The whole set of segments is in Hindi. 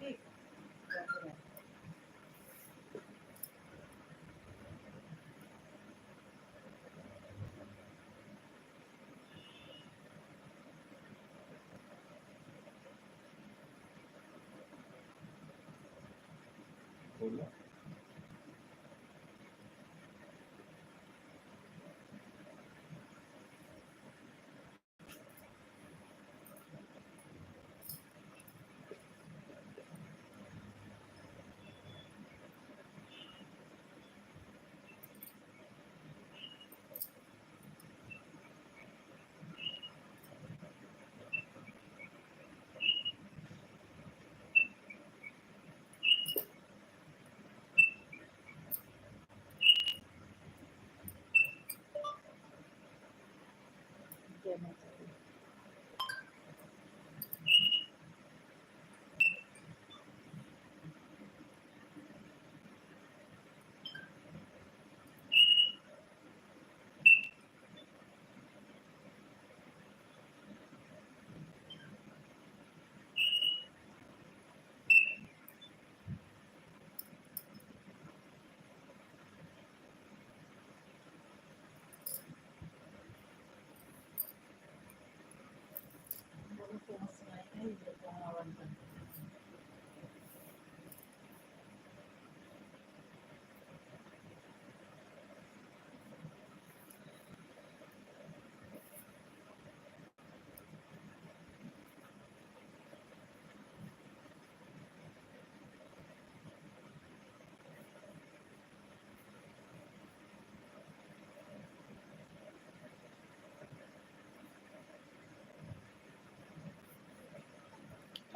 ठीक। बोलो जय माता दी।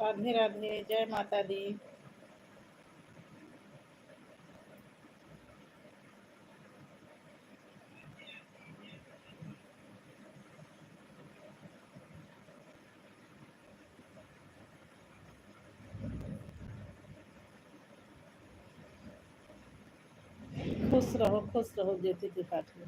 राधे राधे, जय माता दी। खुश रहो ज्योति त्रिपाठी।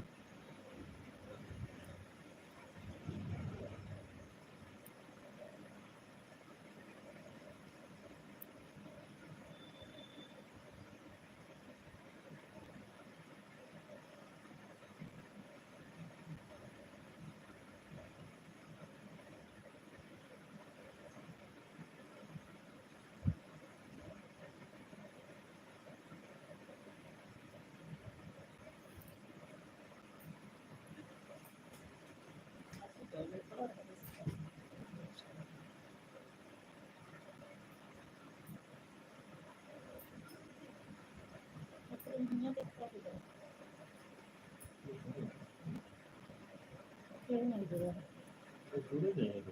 जुड़े नहीं है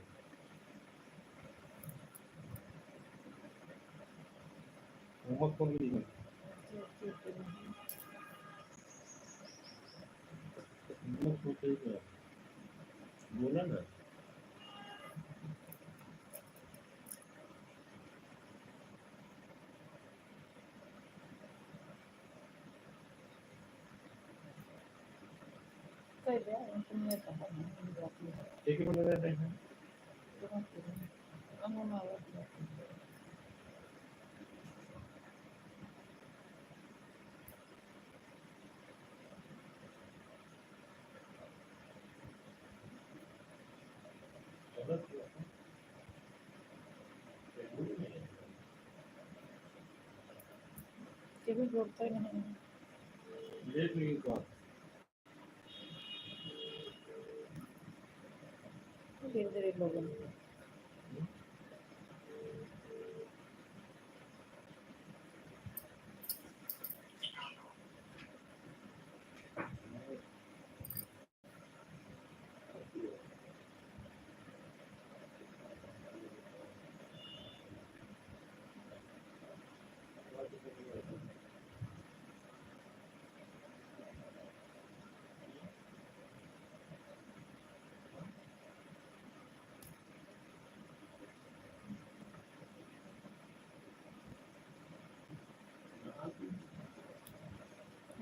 होमवर्क कौन नहीं है बोला ना ठीक है बोला रहता है टीवी जोड़ता ही नहीं। लेट नहीं कौन धीरे धीरे लोग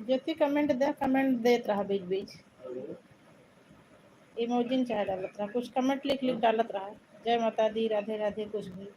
ज्योति कमेंट देत रहा बीच बीच इमोजिन चाहे डालत रहा कुछ कमेंट लिख डालत रहा। जय माता दी, राधे राधे, कुछ भी।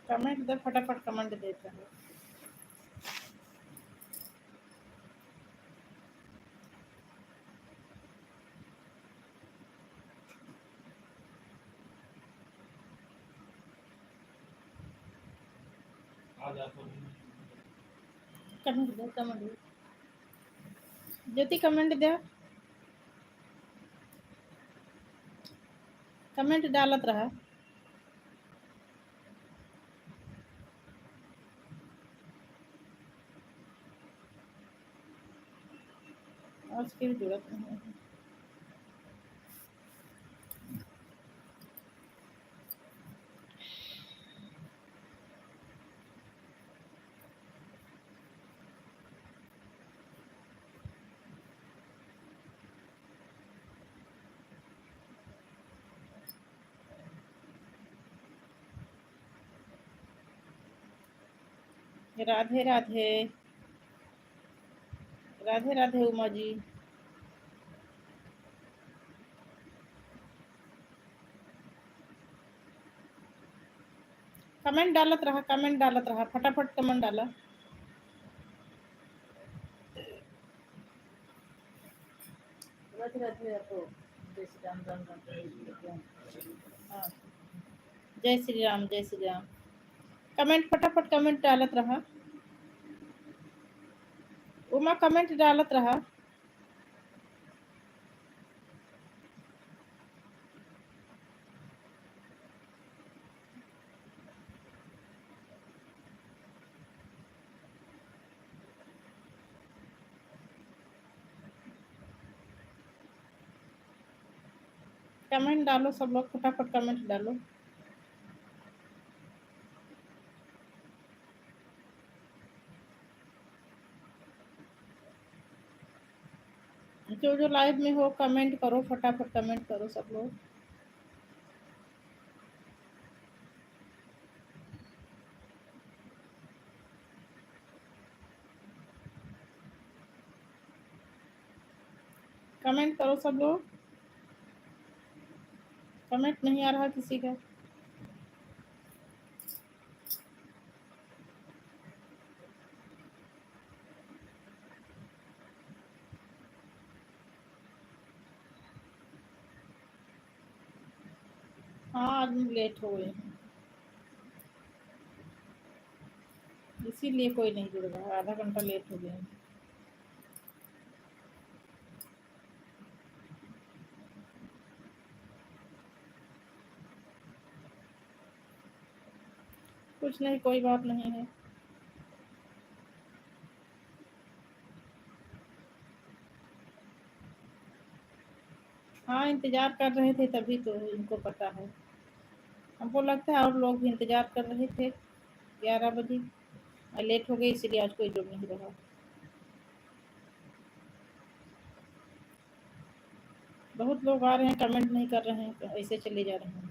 कमेंट दे, फटाफट कमेंट देता है। कमेंट दे, कमेंट दे, ज्योति कमेंट दे, कमेंट डालत रहा। और उसकी भी जरूरत नहीं है। राधे राधे, राधे राधे उमा जी। कमेंट डालत रहा, कमेंट डालत रहा, फटाफट कमेंट डाला। राधे राधे आपको, जय श्री राम, राम राम। हाँ, जय श्री राम, जय श्री राम। कमेंट फटाफट कमेंट डालत रहा। उमा कमेंट डालत रहा। कमेंट डालो सब लोग, फटाफट कमेंट डालो। जो जो लाइव में हो कमेंट करो, फटाफट कमेंट करो सब लोग। कमेंट करो सब लोग। कमेंट नहीं आ रहा किसी का। हाँ, आज हम लेट हो गए हैं, इसीलिए कोई नहीं जुड़ रहा, आधा घंटा लेट हो गए हैं। कुछ नहीं, कोई बात नहीं है। हाँ, इंतजार कर रहे थे तभी तो इनको पता है। हमको लगता है और लोग भी इंतजार कर रहे थे 11 बजे, और लेट हो गए इसलिए आज कोई जुड़ नहीं रहा। बहुत लोग आ रहे हैं, कमेंट नहीं कर रहे हैं, ऐसे चले जा रहे हैं।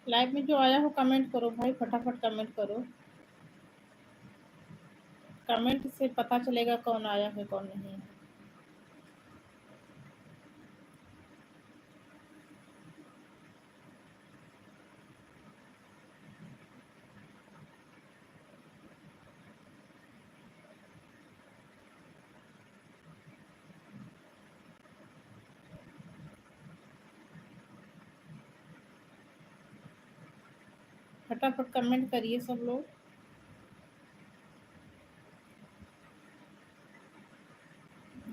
लाइव में जो आया हो कमेंट करो भाई, फटाफट कमेंट करो। कमेंट से पता चलेगा कौन आया है कौन नहीं है। फटाफट कमेंट करिए सब लोग।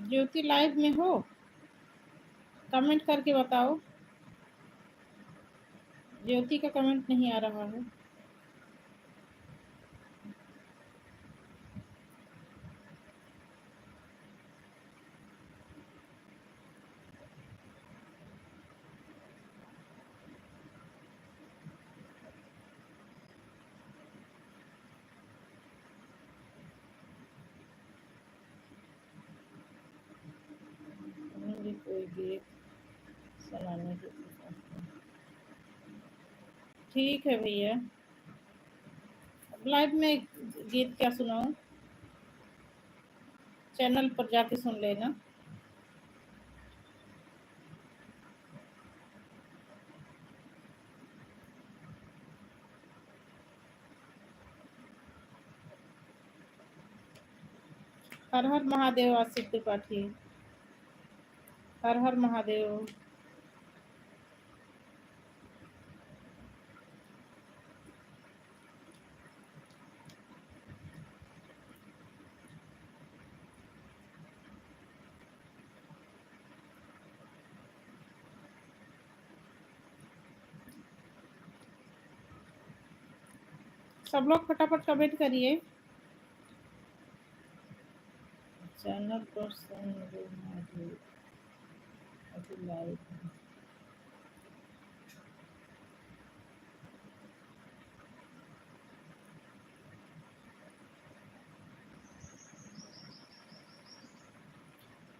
ज्योति लाइव में हो? कमेंट करके बताओ। ज्योति का कमेंट नहीं आ रहा है। मुझे कोई गीत सुनाने की ठीक है भैया। लाइव में गीत क्या सुनाऊं? चैनल पर जाके सुन लेना। हर हर महादेव आशिक त्रिपाठी। हर हर महादेव। सब लोग फटाफट कमेंट करिए। चैनल पर सुन अभी लाइव है।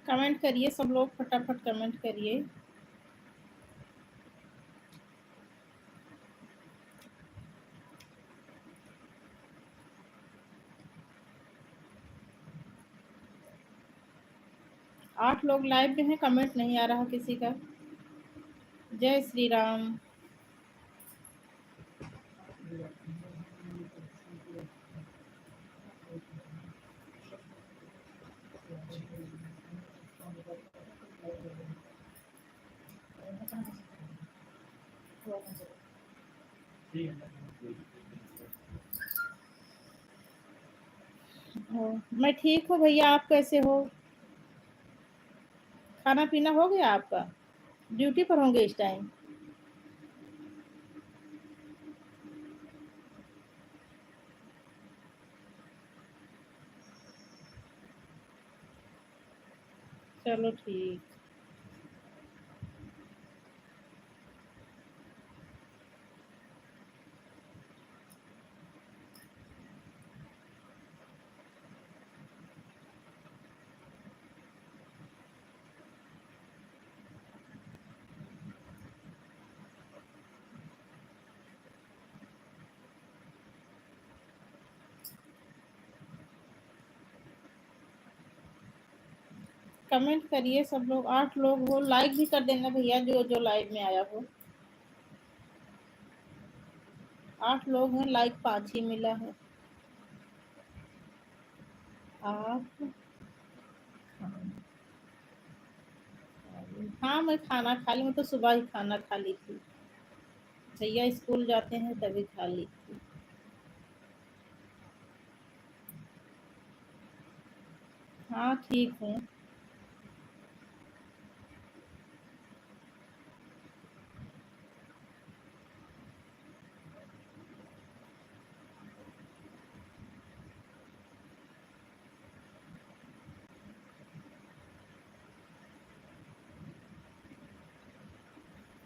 कमेंट करिए सब लोग, फटाफट कमेंट करिए। आठ लोग लाइव में हैं, कमेंट नहीं आ रहा किसी का। जय श्री राम। मैं ठीक हूँ भैया, आप कैसे हो? खाना पीना हो गया आपका? ड्यूटी पर होंगे इस टाइम। चलो ठीक। कमेंट करिए सब लोग। 8 लोग हो, लाइक भी कर देना भैया जो जो लाइव में आया हो। 8 लोग हैं, लाइक 5 ही मिला है। आप? हाँ मैं खाना खा ली, मैं तो सुबह ही खाना खा ली थी। भैया स्कूल जाते हैं तभी खा ली थी। हाँ ठीक हूँ।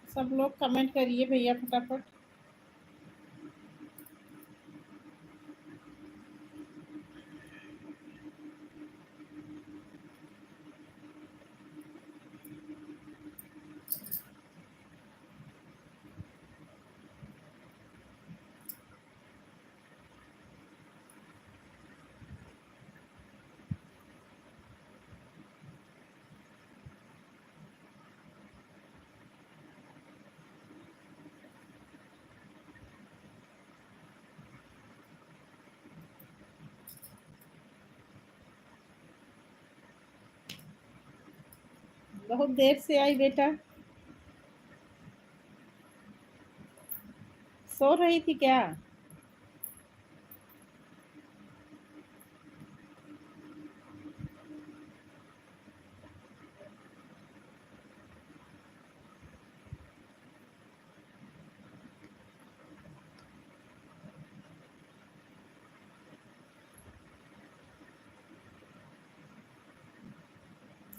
सब लोग कमेंट करिए भैया फटाफट। बहुत देर से आई बेटा। सो रही थी क्या?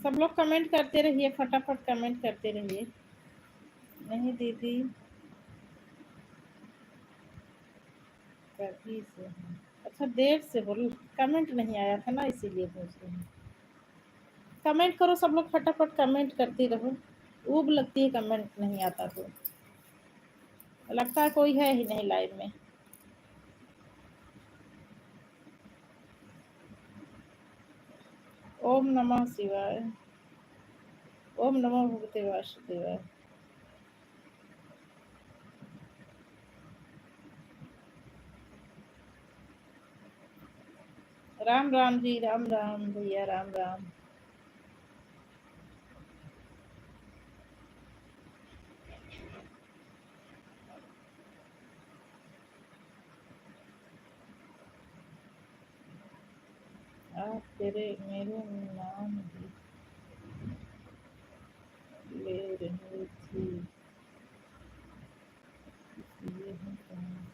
सब लोग कमेंट करते रहिए, फटाफट कमेंट करते रहिए। नहीं दीदी, कभी से हूँ। अच्छा, देर से बोल, कमेंट नहीं आया था ना, इसीलिए पूछ रही हूँ। कमेंट करो सब लोग, फटाफट कमेंट करते रहो। ऊब लगती है कमेंट नहीं आता तो, लगता है कोई है ही नहीं लाइव में। ओम नमः शिवाय, ओम नमो भगवते वासुदेवाय। राम राम जी, राम राम भैया, राम राम। आप तेरे मेरे नाम भी ले रही थी, ये है कहाँ?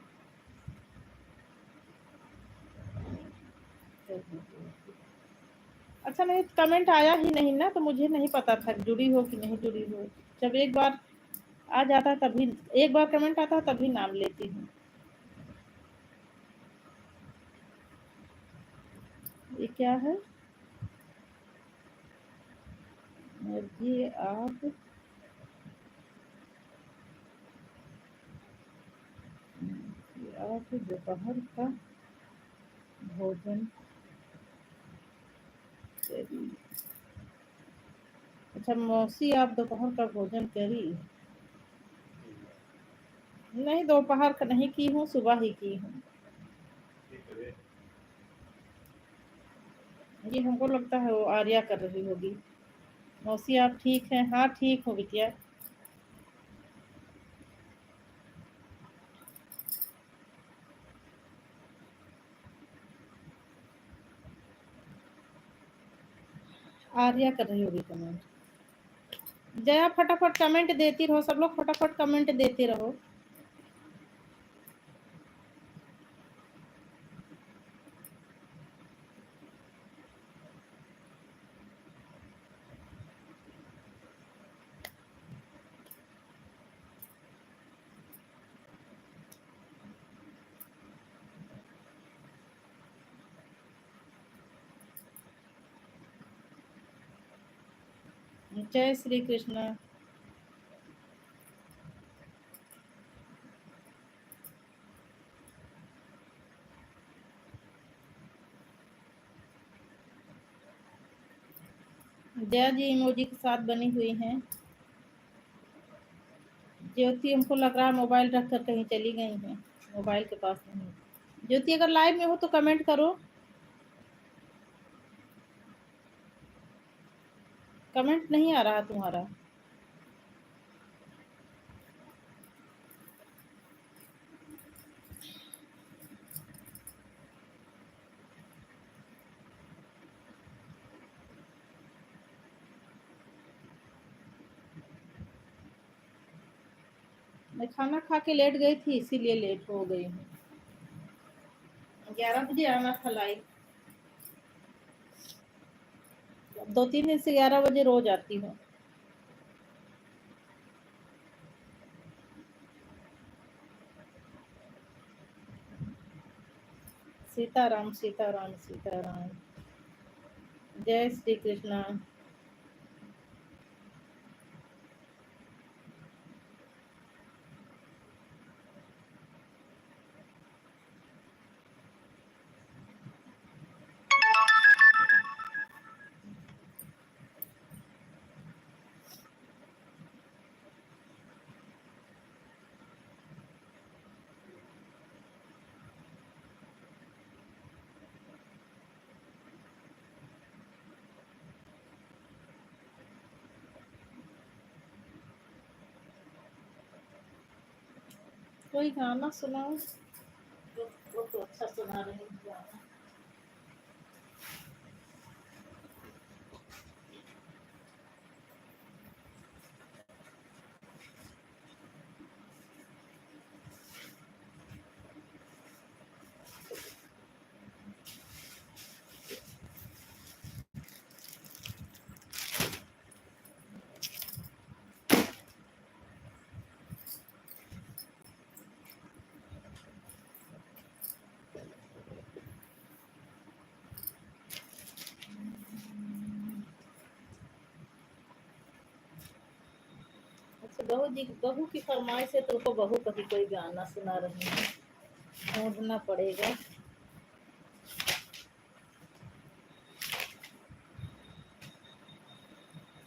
अच्छा, नहीं कमेंट आया ही नहीं ना, तो मुझे नहीं पता था जुड़ी हो कि नहीं जुड़ी हो। जब एक बार आ जाता तभी, एक बार कमेंट आता तभी नाम लेती हूँ। ये क्या है? ये आप दोपहर का भोजन करी। अच्छा मौसी, आप दोपहर का भोजन करी? नहीं, दोपहर का नहीं की हूँ, सुबह ही की हूँ। ये हमको लगता है वो आर्या कर रही होगी। मौसी आप ठीक हैं? हाँ ठीक हो बिटिया। आर्या कर रही होगी कमेंट। जया फटाफट कमेंट देती रहो, सब लोग फटाफट कमेंट देते रहो। जय श्री कृष्ण। जया जी इमोजी के साथ बनी हुई हैं। ज्योति हमको लग रहा है मोबाइल रख कर कहीं चली गई हैं, मोबाइल के पास नहीं। ज्योति अगर लाइव में हो तो कमेंट करो। कमेंट नहीं आ रहा तुम्हारा। मैं खाना खा के लेट गई थी, इसीलिए लेट हो गई हूँ। 11 बजे आना था लाइव। 2-3 दिन से 11 बजे रोज आती हूँ। सीताराम सीताराम सीताराम। जय श्री कृष्णा। कोई गाना सुनाओ। वो तो अच्छा सुना रही है गाना। तो बहू की फरमाइश है, तुमको बहू कभी कोई गाना सुना रही है, ढूंढना पड़ेगा।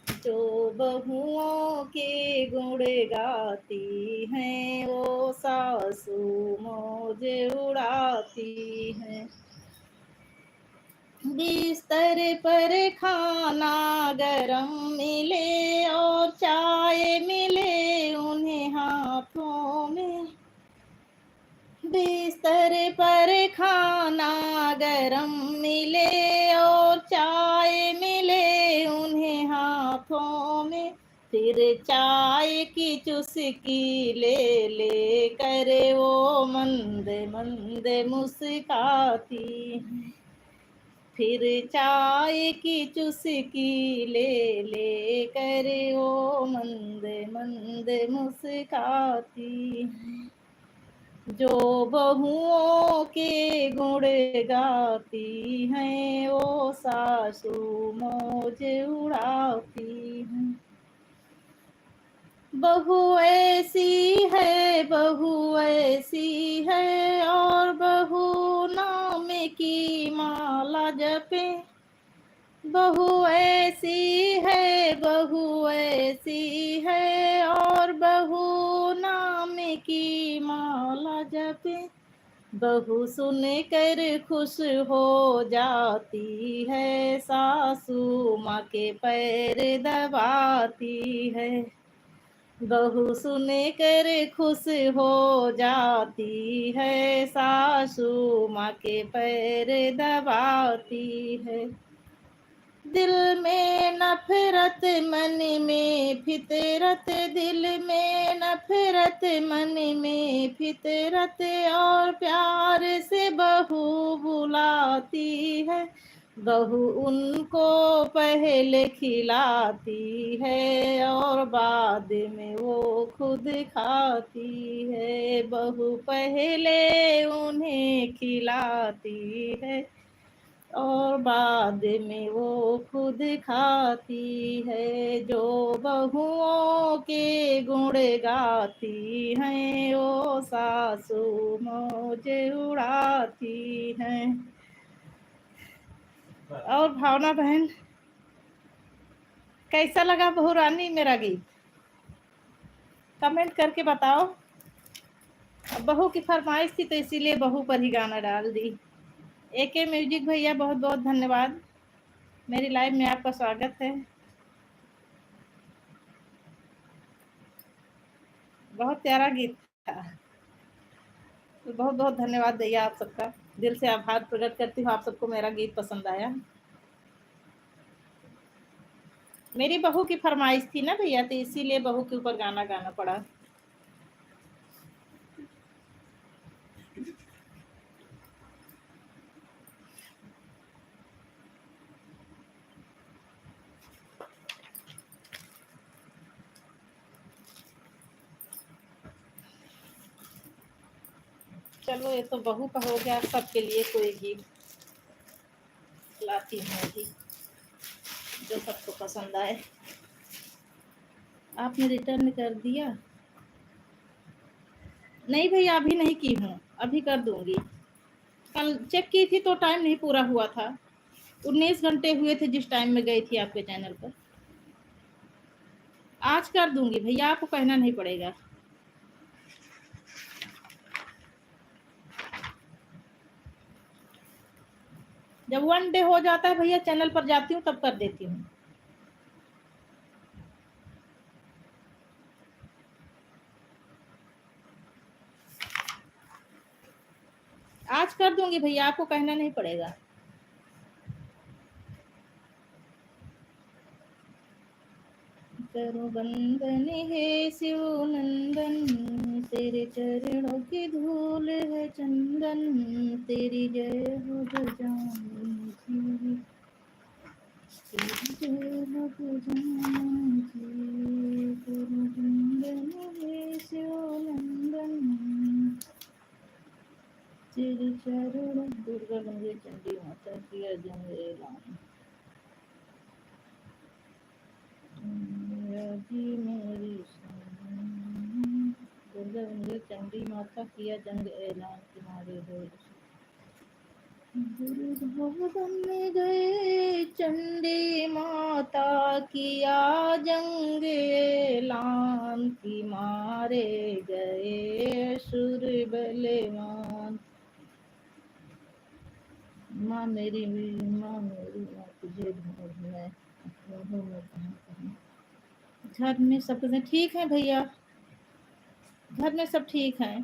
जो बहुओं के गुण गाती हैं, वो सासू मौज उड़ाती हैं। बिस्तर पर खाना गरम मिले और चाय मिले उन्हें हाथों में। बिस्तर पर खाना गरम मिले और चाय मिले उन्हें हाथों में। फिर चाय की चुस्की ले ले कर वो मंद मंद मुस्काती हैं। फिर चाय की चुस्की ले ले कर वो मंद मंद मुस्काती हैं। जो बहुओं के गुण गाती हैं, वो सासू मौज उड़ाती हैं। बहू ऐसी है और बहू नाम की माला जपे। बहू ऐसी है और बहू नाम की माला जपे। बहू सुन कर खुश हो जाती है, सासू माँ के पैर दबाती है। बहू सुन कर खुश हो जाती है, सासू माँ के पैर दबाती है। दिल में नफरत मन में फितरत, दिल में नफरत मन में फितरत, और प्यार से बहू बुलाती है। बहू उनको पहले खिलाती है और बाद में वो खुद खाती है। बहू पहले उन्हें खिलाती है और बाद में वो खुद खाती है। जो बहुओं के गुण गाती हैं, वो सासू मौज उड़ाती हैं। और भावना बहन, कैसा लगा बहू रानी मेरा गीत? कमेंट करके बताओ। बहू की फरमाइश थी तो इसीलिए बहू पर ही गाना डाल दी। एके म्यूजिक भैया बहुत बहुत धन्यवाद। मेरी लाइव में आपका स्वागत है। बहुत प्यारा गीत था। तो बहुत बहुत धन्यवाद भैया आप सबका। दिल से आभार प्रकट करती हूँ, आप सबको मेरा गीत पसंद आया। मेरी बहू की फरमाइश थी ना भैया, तो इसीलिए बहू के ऊपर गाना गाना पड़ा। चलो ये तो बहू का हो गया, सबके लिए कोई गीत लाती हूँ जी, जो सबको पसंद आए। आपने रिटर्न कर दिया? नहीं भैया, अभी नहीं की हूँ, अभी कर दूंगी। कल चेक की थी तो टाइम नहीं पूरा हुआ था। 19 घंटे हुए थे जिस टाइम में गई थी आपके चैनल पर। आज कर दूंगी भैया, आपको कहना नहीं पड़ेगा। जब 1 डे हो जाता है भैया, चैनल पर जाती हूँ तब कर देती हूँ। आज कर दूंगी भैया, आपको कहना नहीं पड़ेगा। करो बंदन है शिव नंदन, तेरे चरणों की धूल है चंदन, तेरी जय हो गजानन की, तेरी जय हो गजानन की। करो बंदन है शिव नंदन, तेरे चरणों। दुर्गा गंगे चंडी माता की अर्जुन रे राम। जी मेरी चंडी माता किया जंग ऐलान तुम्हारे गए दुर्योधन में गए चंडी माता किया जंग ऐलान की मारे गए सुर बलवान। माँ मेरी माँ तुझे ढूंढ मैं कहाँ कहाँ। घर में सब कुछ ठीक है भैया, घर में सब ठीक है।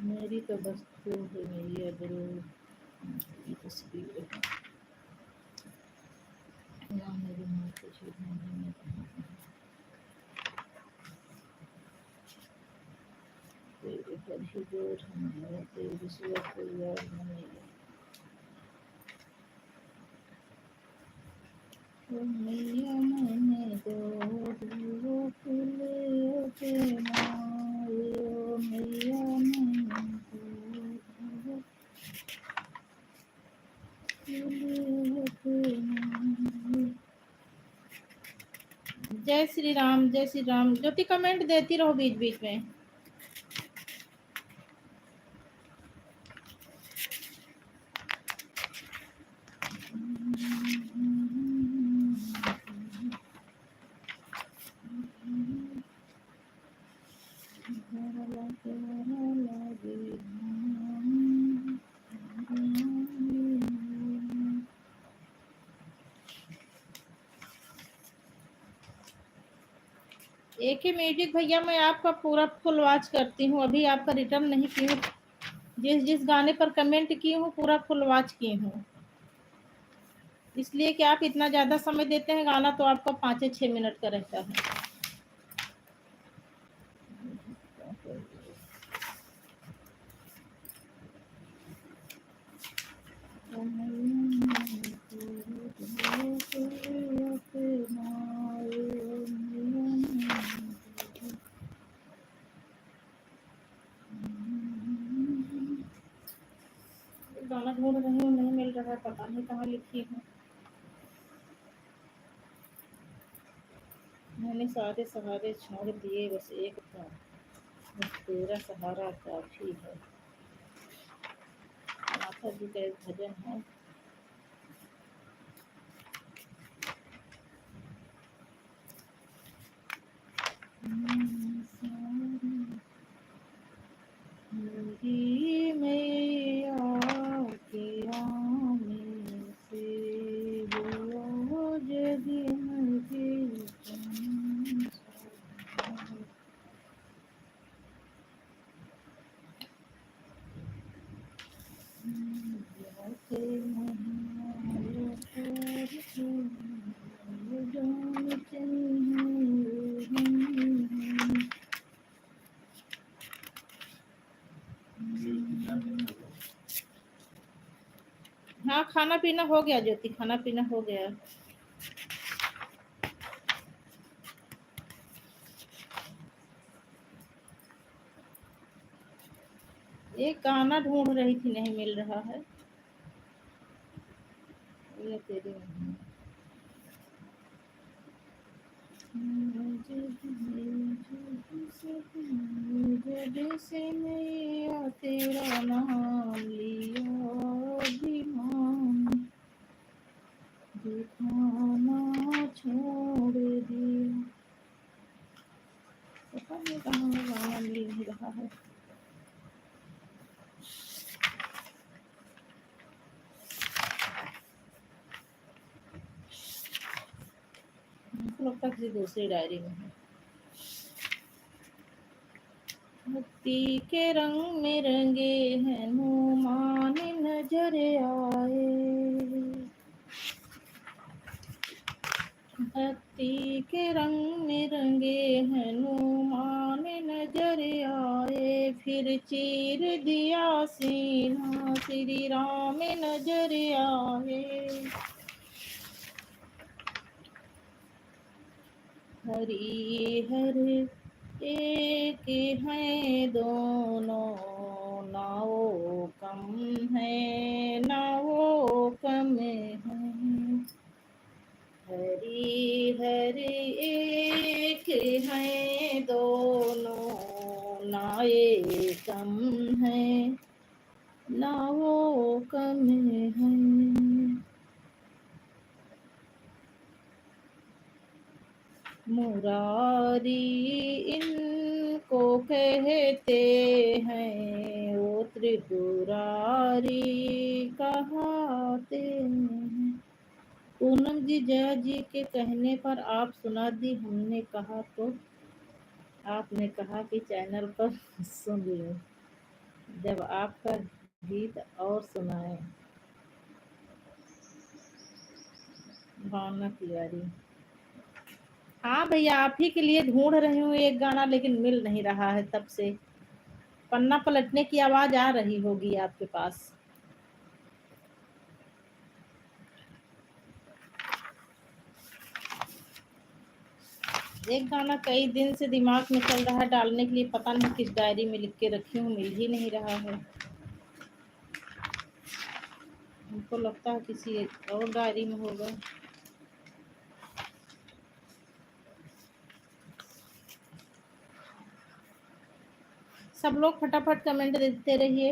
मेरी तो बस तू है मेरी अबरू की तस्वीर है। माँ मेरी माँ तुझे ढूंढ मैं कहाँ कहाँ। तेरे पर ही जोर हमारा तेरी सूरत को याद न मेरा। ओ मैया मैंने दो फूले के माए ओ मैया मैंने दो फूले के माए। जय श्री राम, जय श्री राम। ज्योति कमेंट देती रहो बीच बीच में। एक ही म्यूजिक भैया, मैं आपका पूरा फुल वॉच करती हूँ, अभी आपका रिटर्न नहीं की हूँ। जिस जिस गाने पर कमेंट की हूँ पूरा फुल वॉच की हूँ, इसलिए कि आप इतना ज्यादा समय देते हैं। गाना तो आपका 5 से 6 मिनट का रहता है। गाना ढूंढ रही हूँ, नहीं मिल रहा है, पता नहीं कहाँ लिखी हूँ। मैंने सारे सहारे छोड़ दिए, बस एक था, बस तेरा सहारा काफी है। माता जी का एक भजन है। मेरी मैया के आने से वो जगमगे हाँ, खाना पीना हो गया ज्योति, खाना पीना हो गया। एक गाना ढूंढ रही थी, नहीं मिल रहा है। ये तेरी जब से मैया तेरा नाम लिया अभिमान दिखाना छोड़ दिया। पता नहीं कहाँ गाना मिल नहीं रहा है। लगता है किसी दूसरी डायरी में है। भक्ति के रंग में रंगे हैं नुमान नजर आए। भक्ति के रंग में रंगे हैं नुमान नजर आए। फिर चीर दिया सीना श्री राम नजर आए। हरि हर एक हैं दोनों नावों का कम है ना वो कम है, हरी हरी एक है दोनों, ना ये कम है ना वो कम है। मुरारी इनको कहते हैं, वो त्रिपुरारी कहते हैं। पूनम जी जया जी के कहने पर आप सुना दी, हमने कहा तो आपने कहा कि चैनल पर सुन लो, जब आपका गीत और सुनाए। भावना तिवारी, हाँ भैया आप ही के लिए ढूंढ रही हूँ एक गाना, लेकिन मिल नहीं रहा है तब से। पन्ना पलटने की आवाज आ रही होगी आपके पास। एक गाना कई दिन से दिमाग में चल रहा है डालने के लिए, पता नहीं किस डायरी में लिख के रखी हूँ, मिल ही नहीं रहा है। हमको लगता है किसी एक और डायरी में होगा। सब लोग फटाफट कमेंट देते रहिए।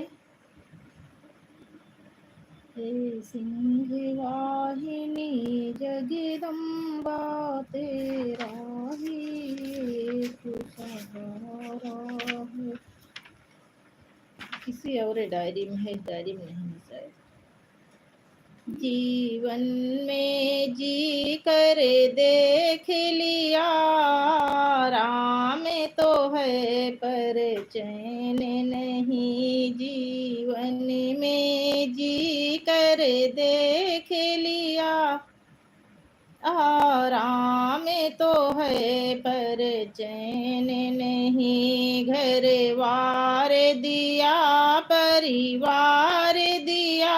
हे सिंहवाहिनी जगदम्बा तेरा ही एक सहारा है। किसी और डायरी में है, इस डायरी में नहीं है शायद। जीवन में जी कर देख लिया, राम तो है पर चैन नहीं, जीवन में जी कर देख लिया, आराम तो है पर चैन नहीं, घर वार दिया परिवार दिया,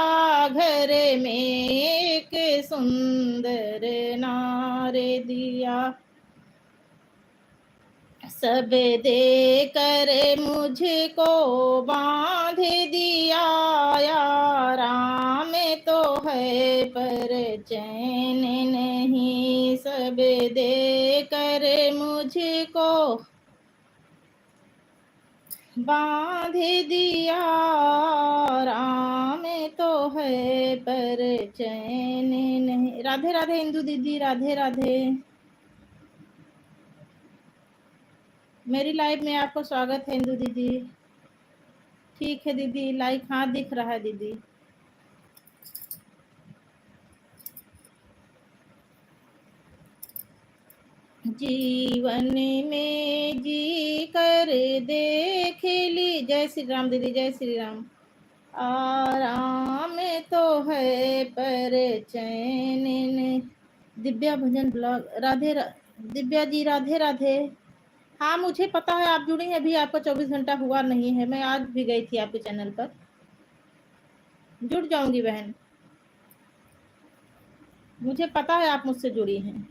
घर में एक सुंदर नार दिया, सब दे कर मुझको बांध दिया, आराम तो है पर चैन नहीं, सब दे कर मुझको बांध दिया, आराम तो है पर चैन नहीं। राधे राधे इंदु दीदी, राधे राधे। मेरी लाइव में आपको स्वागत है इंदु दीदी। ठीक है दीदी, लाइक हाँ दिख रहा है दीदी। जीवन में जी कर देख ली, जय श्री राम दीदी, जय श्री राम। आराम तो है पर चैन नहीं। दिव्या भजन ब्लॉग, दिव्या जी राधे राधे। हाँ मुझे पता है आप जुड़ी हैं, अभी आपका 24 घंटा हुआ नहीं है, मैं आज भी गई थी आपके चैनल पर। जुड़ जाऊंगी बहन, मुझे पता है आप मुझसे जुड़ी हैं।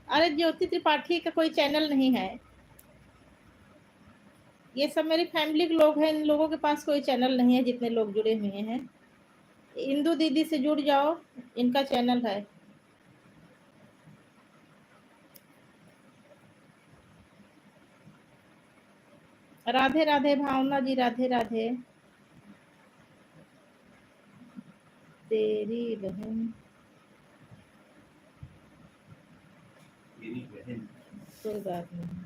अरे ज्योति त्रिपाठी का कोई चैनल नहीं है, ये सब मेरी फैमिली के लोग हैं, इन लोगों के पास कोई चैनल नहीं है जितने लोग जुड़े हुए हैं। इंदु दीदी से जुड़ जाओ, इनका चैनल है। राधे राधे भावना जी, राधे राधे। तेरी बहन कोई बात नहीं।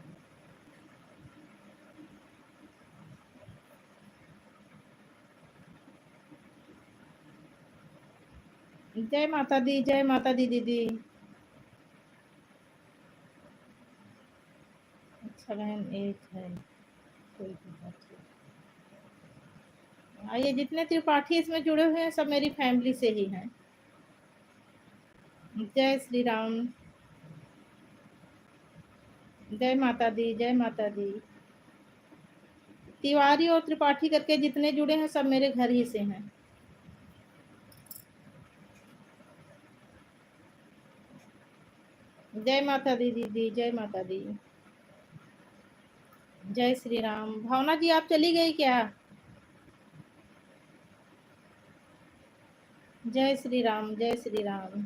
जय माता दी, जय माता दी दीदी। अच्छा बहन एक है, कोई बात नहीं। ये जितने त्रिपाठी इसमें जुड़े हुए हैं सब मेरी फैमिली से ही हैं। जय श्री राम, जय माता दी, जय माता दी। तिवारी और त्रिपाठी करके जितने जुड़े हैं सब मेरे घर ही से हैं। जय माता दी दीदी, जय माता दी। जय श्री राम। भावना जी आप चली गई क्या? जय श्री राम, जय श्री राम।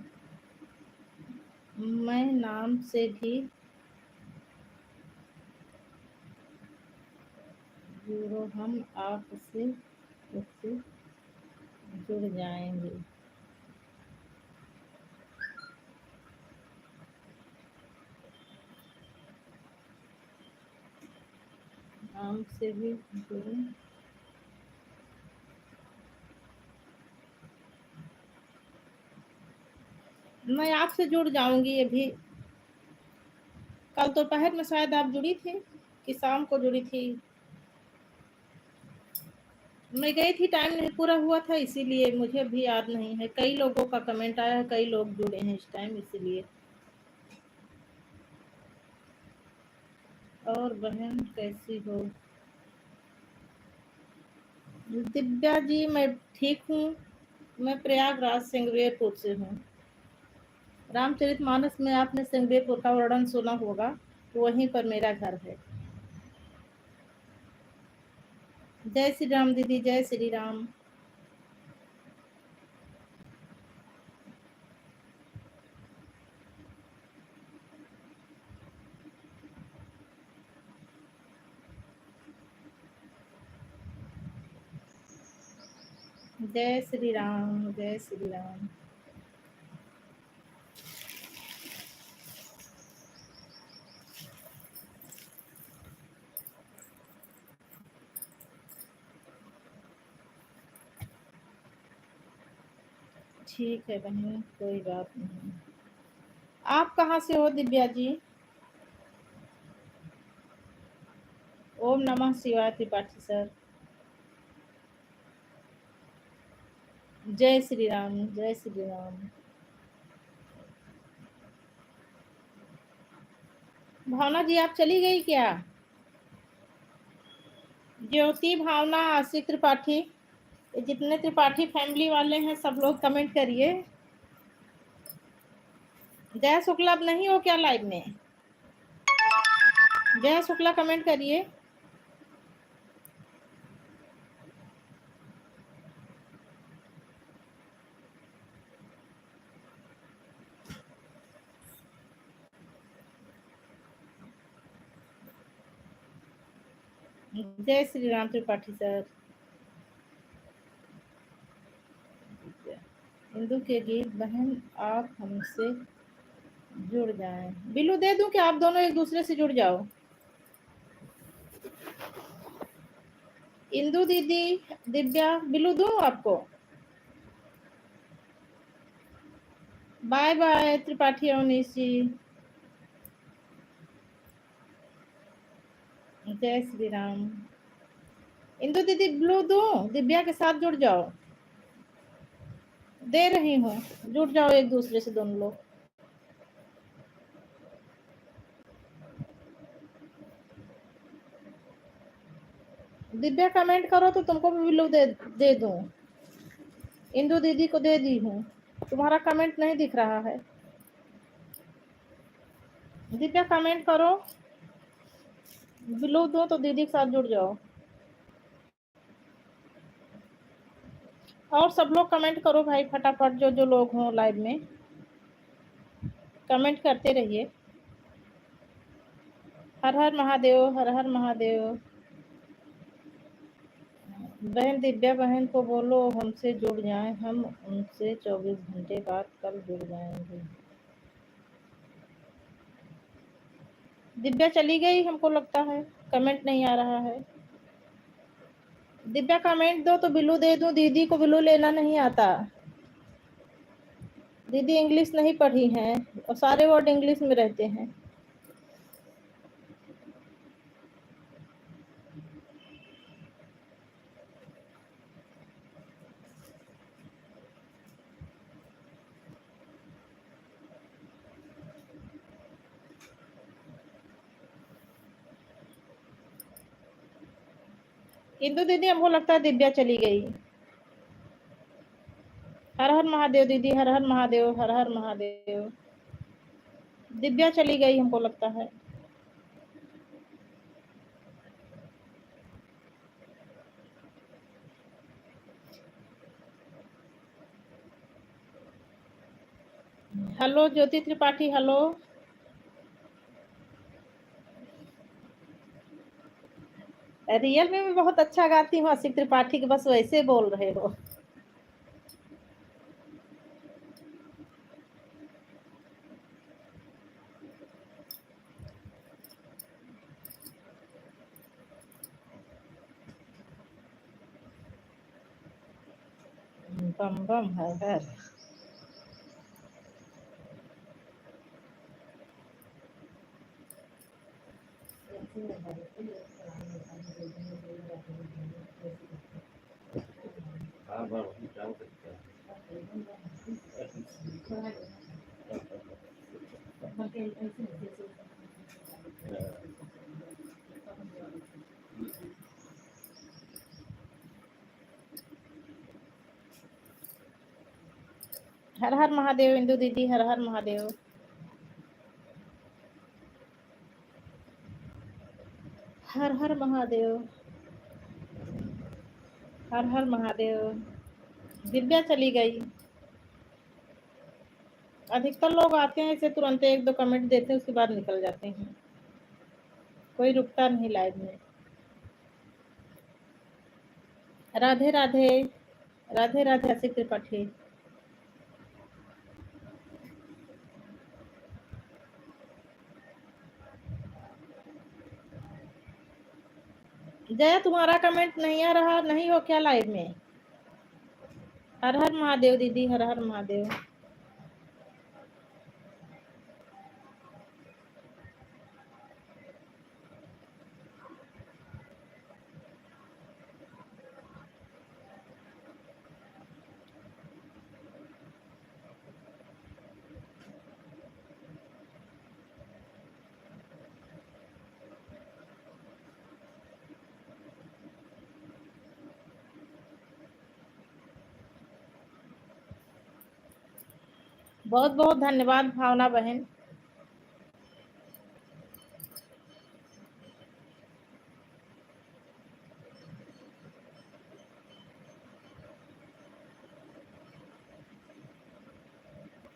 मैं नाम से भी जुड़ो, हम आपसे उससे जुड़ जाएंगे। नाम से भी जुड़े, मैं आपसे जुड़ जाऊंगी। अभी कल दोपहर में शायद आप जुड़ी थी कि शाम को जुड़ी थी। मैं गई थी, टाइम नहीं पूरा हुआ था, इसीलिए मुझे भी याद नहीं है। कई लोगों का कमेंट आया है, कई लोग जुड़े हैं इस टाइम, इसीलिए। और बहन कैसी हो? दिव्या जी मैं ठीक हूँ। मैं प्रयागराज सिंगवेरपुर से हूँ। रामचरितमानस में आपने सिंगवेरपुर का वर्णन सुना होगा, तो वहीं पर मेरा घर है। जय श्री राम दीदी, जय श्री राम। जय श्री राम, जय श्री राम। ठीक है बहन, कोई बात नहीं। आप कहाँ से हो दिव्या जी? ओम नमः शिवाय त्रिपाठी सर। जय श्री राम, जय श्री राम। भावना जी आप चली गई क्या? ज्योति, भावना, आशिक त्रिपाठी, जितने त्रिपाठी फैमिली वाले हैं सब लोग कमेंट करिए। जय शुक्ला अब नहीं हो क्या लाइव में? जय शुक्ला कमेंट करिए। जय श्री राम त्रिपाठी सर। हिंदू के गीत, बहन आप हमसे जुड़ जाएं। बिल्लू दे दूं कि आप दोनों एक दूसरे से जुड़ जाओ? इंदू दीदी, दिव्या, बिल्लू दूं आपको? बाय बाय त्रिपाठी अवनीश जी। जय श्री राम। इंदू दीदी ब्लू दूं? दिव्या के साथ जुड़ जाओ। दे रही हूँ, जुड़ जाओ एक दूसरे से दोनों लोग। दिव्या कमेंट करो तो तुमको भी बिल्लू दे दूं। इंदू दीदी को दे दी हूँ, तुम्हारा कमेंट नहीं दिख रहा है। दिव्या कमेंट करो, बिल्लू दो तो दीदी के साथ जुड़ जाओ। और सब लोग कमेंट करो भाई फटाफट, जो जो लोग हों लाइव में कमेंट करते रहिए। हर हर महादेव, हर हर महादेव। बहन दिव्या बहन को बोलो हमसे जुड़ जाएं, हम उनसे 24 घंटे बाद कल जुड़ जाएंगे। दिव्या चली गई हमको लगता है, कमेंट नहीं आ रहा है। दिव्या कमेंट दो तो बिल्लू दे दूं। दीदी को बिल्लू लेना नहीं आता। दीदी इंग्लिश नहीं पढ़ी हैं और सारे वर्ड इंग्लिश में रहते हैं। इंदु दीदी हमको लगता है दिव्या चली गई। हर हर महादेव दीदी, हर हर महादेव, हर हर महादेव। दिव्या चली गई हमको लगता है। हेलो ज्योति त्रिपाठी, हेलो। रियल में भी बहुत अच्छा गाती हूँ आशिक त्रिपाठी के, बस वैसे बोल रहे हो। बम बम हर हर। हाँ बार वही क्या सकता है। हर हर महादेव इंदु दीदी, हर हर महादेव। हर हर महादेव, हर हर महादेव। दिव्या चली गई। अधिकतर लोग आते हैं, इसे तुरंत एक दो कमेंट देते हैं, उसके बाद निकल जाते हैं, कोई रुकता नहीं लाइव में। राधे राधे, राधे राधे आशिक त्रिपाठी। जया तुम्हारा कमेंट नहीं आ रहा, नहीं हो क्या लाइव में? हर हर महादेव दीदी, हर हर महादेव। बहुत बहुत धन्यवाद भावना बहन।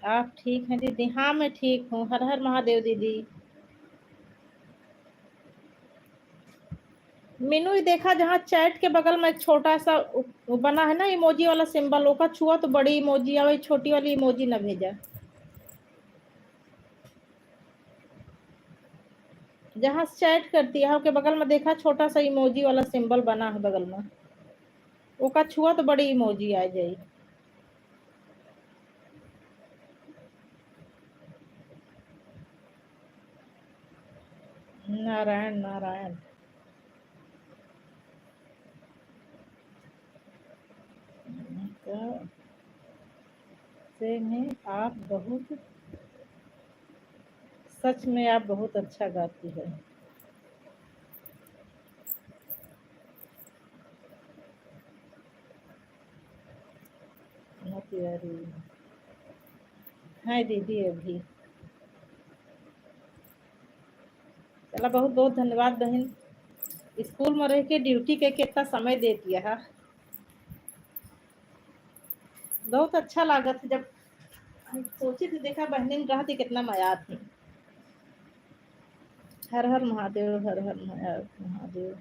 आप ठीक हैं दीदी? हाँ मैं ठीक हूँ, हर हर महादेव दीदी। मीनू ही देखा जहाँ चैट के बगल में एक छोटा सा वो बना है ना इमोजी वाला सिंबल, ओका छुआ तो बड़ी इमोजी आ, वही छोटी वाली इमोजी ना भेजा। जहाँ चैट करती है उसके बगल में देखा छोटा सा इमोजी वाला सिंबल बना है बगल में, ओका छुआ तो बड़ी इमोजी आ जाई। नारायण नारायण। तो से में आप बहुत, सच में आप बहुत अच्छा गाती है। प्यारी है दीदी अभी। चला बहुत बहुत धन्यवाद बहन, स्कूल में रह के ड्यूटी के कितना समय दे दिया है। बहुत अच्छा लगा था जब सोची थी, देखा बहनी ने कहा थी कितना मजा थी। हर हर महादेव, हर हर महादेव,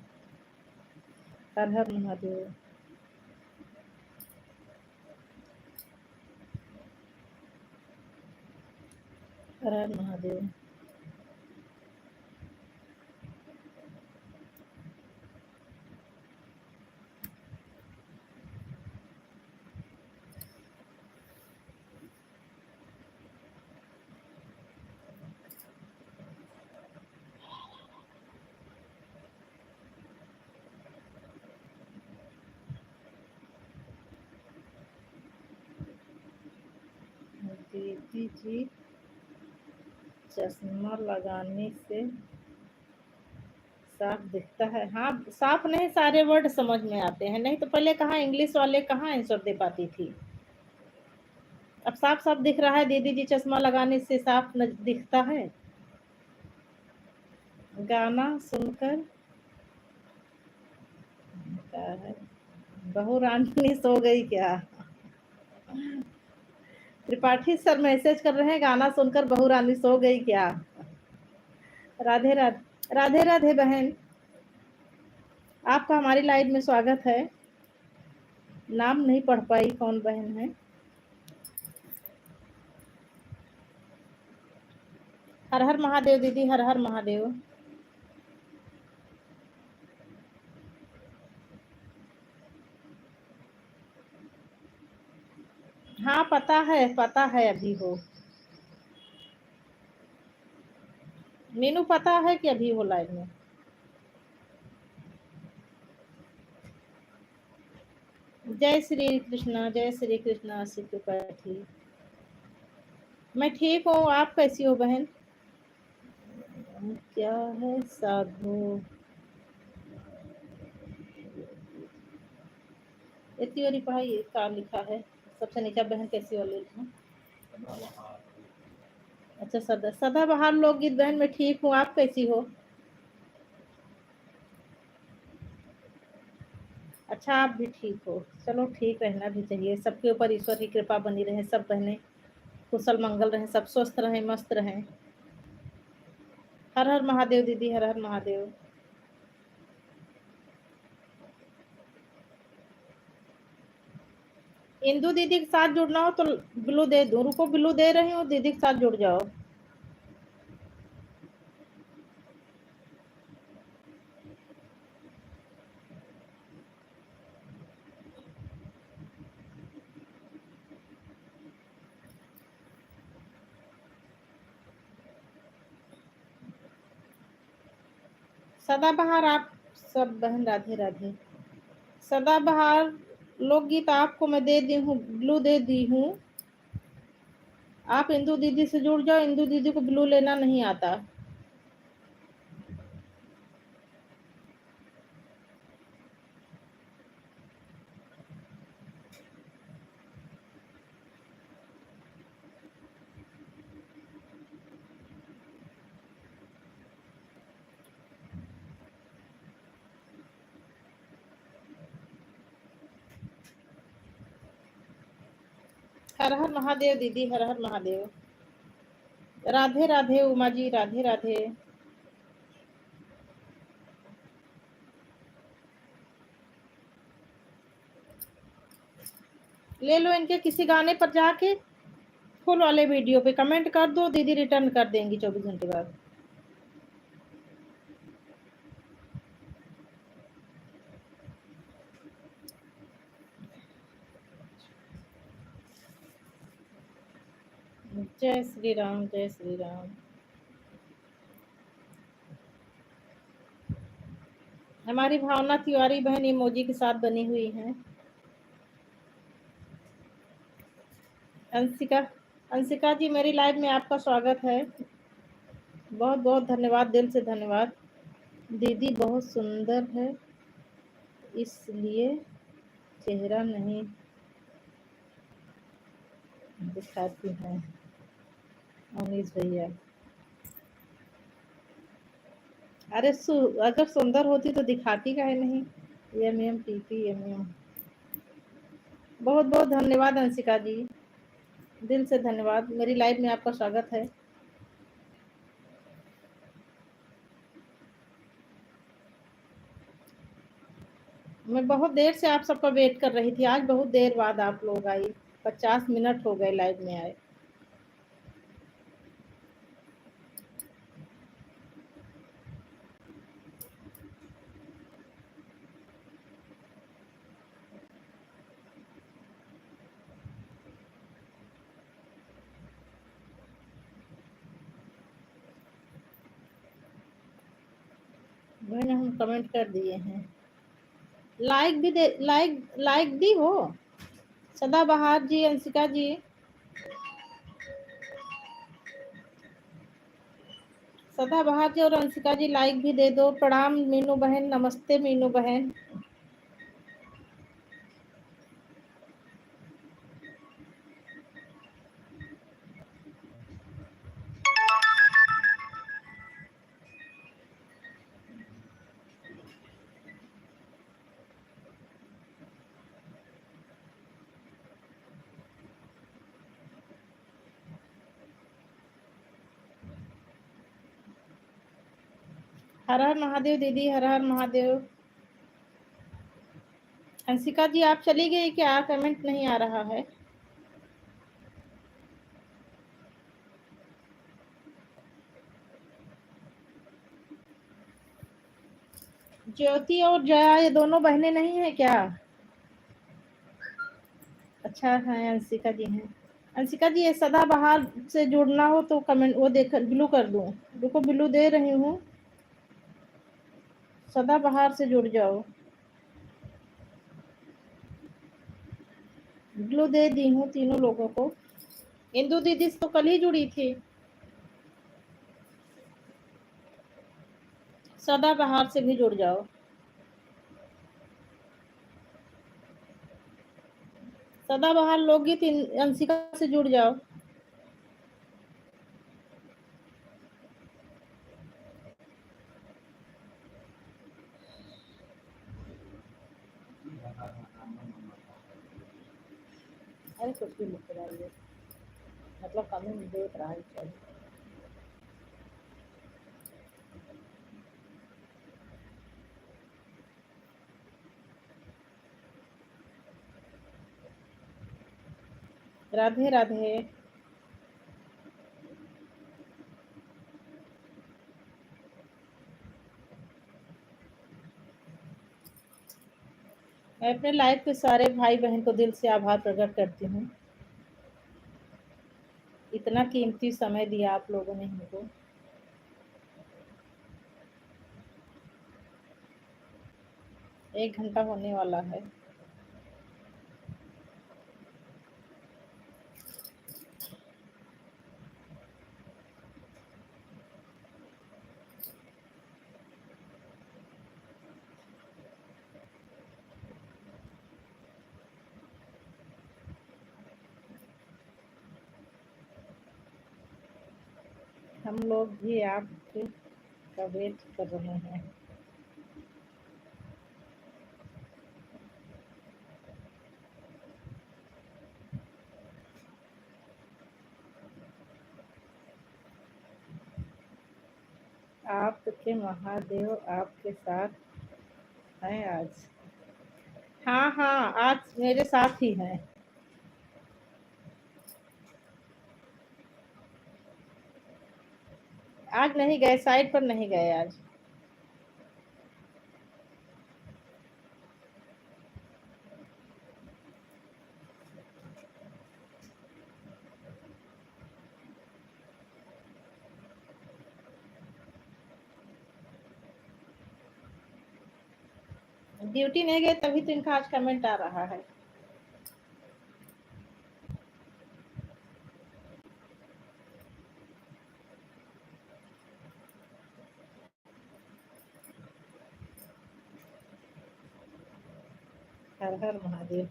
हर हर महादेव। हर हर महादेव। दीदी जी चश्मा लगाने से साफ दिखता है? हाँ साफ नहीं, सारे वर्ड समझ में आते हैं, नहीं तो पहले कहाँ इंग्लिश वाले कहाँ आंसर दे पाती थी। अब साफ साफ दिख रहा है, दीदी जी चश्मा लगाने से साफ दिखता है। गाना सुनकर है, बहू रानी सो गई क्या? त्रिपाठी सर मैसेज कर रहे हैं, गाना सुनकर बहू रानी सो गई क्या? राधे राधे, राधे राधे बहन, आपका हमारी लाइव में स्वागत है। नाम नहीं पढ़ पाई, कौन बहन है? हर हर महादेव दीदी, हर हर महादेव। हाँ पता है अभी हो। मीनू पता है कि अभी हो लाइव में। जय श्री कृष्णा, जय श्री कृष्णा। श्री त्रिपाठी, मैं ठीक हूँ, आप कैसी हो बहन? क्या है साधु? इतनी वाली पढ़ाई का लिखा है सबसे नीचा बहन, कैसी वाली लिखा? अच्छा, सदाबहार लोकगीत बहन, मैं ठीक हूँ, आप कैसी हो? अच्छा, आप भी ठीक हो, चलो ठीक रहना भी चाहिए। सबके ऊपर ईश्वर की कृपा बनी रहे, सब बहनें कुशल मंगल रहें, सब स्वस्थ रहें, मस्त रहें। हर हर महादेव दीदी, हर हर महादेव। इंदू दीदी के साथ जुड़ना हो तो ब्लू दे दूं, रुको ब्लू दे रही हूँ, दीदी के साथ जुड़ जाओ। सदाबहार, आप सब बहन राधे राधे। सदाबहार लोकगीत आपको मैं दे दी हूँ, ब्लू दे दी हूँ। आप इंदू दीदी से जुड़ जाओ, इंदू दीदी को ब्लू लेना नहीं आता। हर हर महादेव दीदी, हर हर महादेव। राधे राधे उमा जी, राधे राधे। ले लो इनके किसी गाने पर जाके, फुल वाले वीडियो पे कमेंट कर दो, दीदी रिटर्न कर देंगी 24 घंटे बाद। जय श्री राम, जय श्री राम। हमारी भावना तिवारी बहन इमोजी के साथ बनी हुई है। अंशिका, अंशिका जी मेरी लाइव में आपका स्वागत है, बहुत बहुत धन्यवाद, दिल से धन्यवाद। दीदी बहुत सुंदर है, इसलिए चेहरा नहीं दिखाती है। अमीश भैया, अरे अगर सुंदर होती तो दिखाती काहे नहीं? M T P M. बहुत बहुत धन्यवाद अंशिका जी, दिल से धन्यवाद, मेरी लाइव में आपका स्वागत है। मैं बहुत देर से आप सबका वेट कर रही थी, आज बहुत देर बाद आप लोग आई, 50 मिनट हो गए लाइव में आए। मैंने हम कमेंट कर दिए हैं, लाइक भी दे, लाइक दी हो सदाबहार जी, अंशिका जी। सदाबहार जी और अंशिका जी लाइक भी दे दो। प्रणाम मीनू बहन, नमस्ते मीनू बहन। हर हर महादेव दीदी, हर हर महादेव। हंसिका जी आप चली गई क्या? कमेंट नहीं आ रहा है। ज्योति और जया ये दोनों बहनें नहीं है क्या? अच्छा है, अंशिका जी हैं। अंशिका जी ये सदाबहार से जुड़ना हो तो कमेंट वो देख ब्लू कर दूं? देखो ब्लू दे रही हूँ, सदाबहार से जुड़ जाओ। ब्लू दे दी हूँ तीनों लोगों को। इंदू दीदी तो कल ही जुड़ी थी। सदाबहार से भी जुड़ जाओ। सदाबहार लोकगीत अंशिका से जुड़ जाओ। अरे कुछ भी लिख के डालिए, मतलब कमेंट देख रहा है चाहिए। राधे राधे। मैं अपने लाइव के सारे भाई बहन को दिल से आभार प्रकट करती हूँ, इतना कीमती समय दिया आप लोगों ने हमको। एक घंटा होने वाला है। हम लोग भी आपके का वेट कर रहे हैं। आपके महादेव आपके साथ हैं आज? हाँ हाँ, आज मेरे साथ ही हैं। आज नहीं गए, साइड पर नहीं गए आज। ड्यूटी नहीं गए तभी तो इनका आज कमेंट आ रहा है। हर हर महादेव।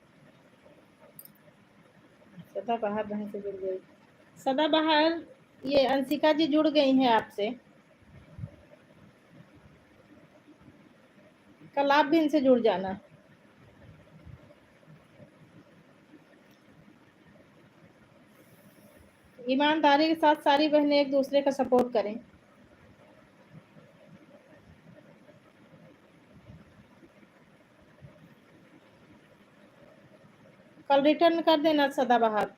सदाबहार बहन से जुड़ गई। सदाबहार ये अंशिका जी जुड़ गई हैं आपसे। कल आप भी इनसे जुड़ जाना। ईमानदारी के साथ सारी बहनें एक दूसरे का सपोर्ट करें। कल रिटर्न कर देना सदाबहार।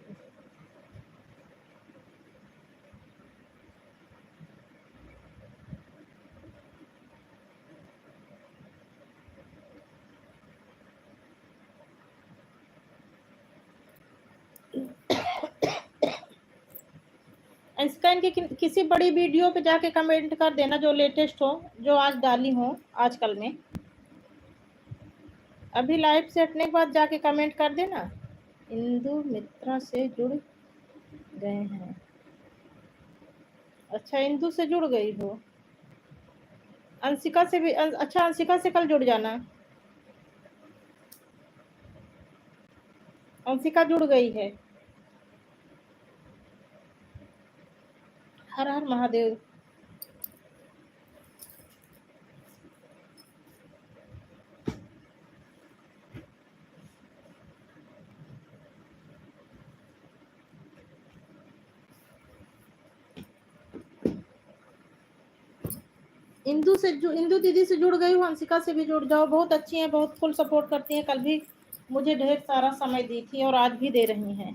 इसका इनकी किसी बड़ी वीडियो पे जाके कमेंट कर देना जो लेटेस्ट हो, जो आज डाली हो आजकल में। अभी लाइव से हटने के बाद जाके कमेंट कर देना। इंदु मित्रा से जुड़ गए हैं। अच्छा इंदु से जुड़ गई हो। अंशिका से भी अच्छा, अंशिका से कल जुड़ जाना। अंशिका जुड़ गई है। हर हर महादेव। इंदू दीदी से जुड़ गई हूँ, हंसिका से भी जुड़ जाओ, बहुत अच्छी हैं, बहुत फुल सपोर्ट करती हैं। कल भी मुझे ढेर सारा समय दी थी और आज भी दे रही हैं।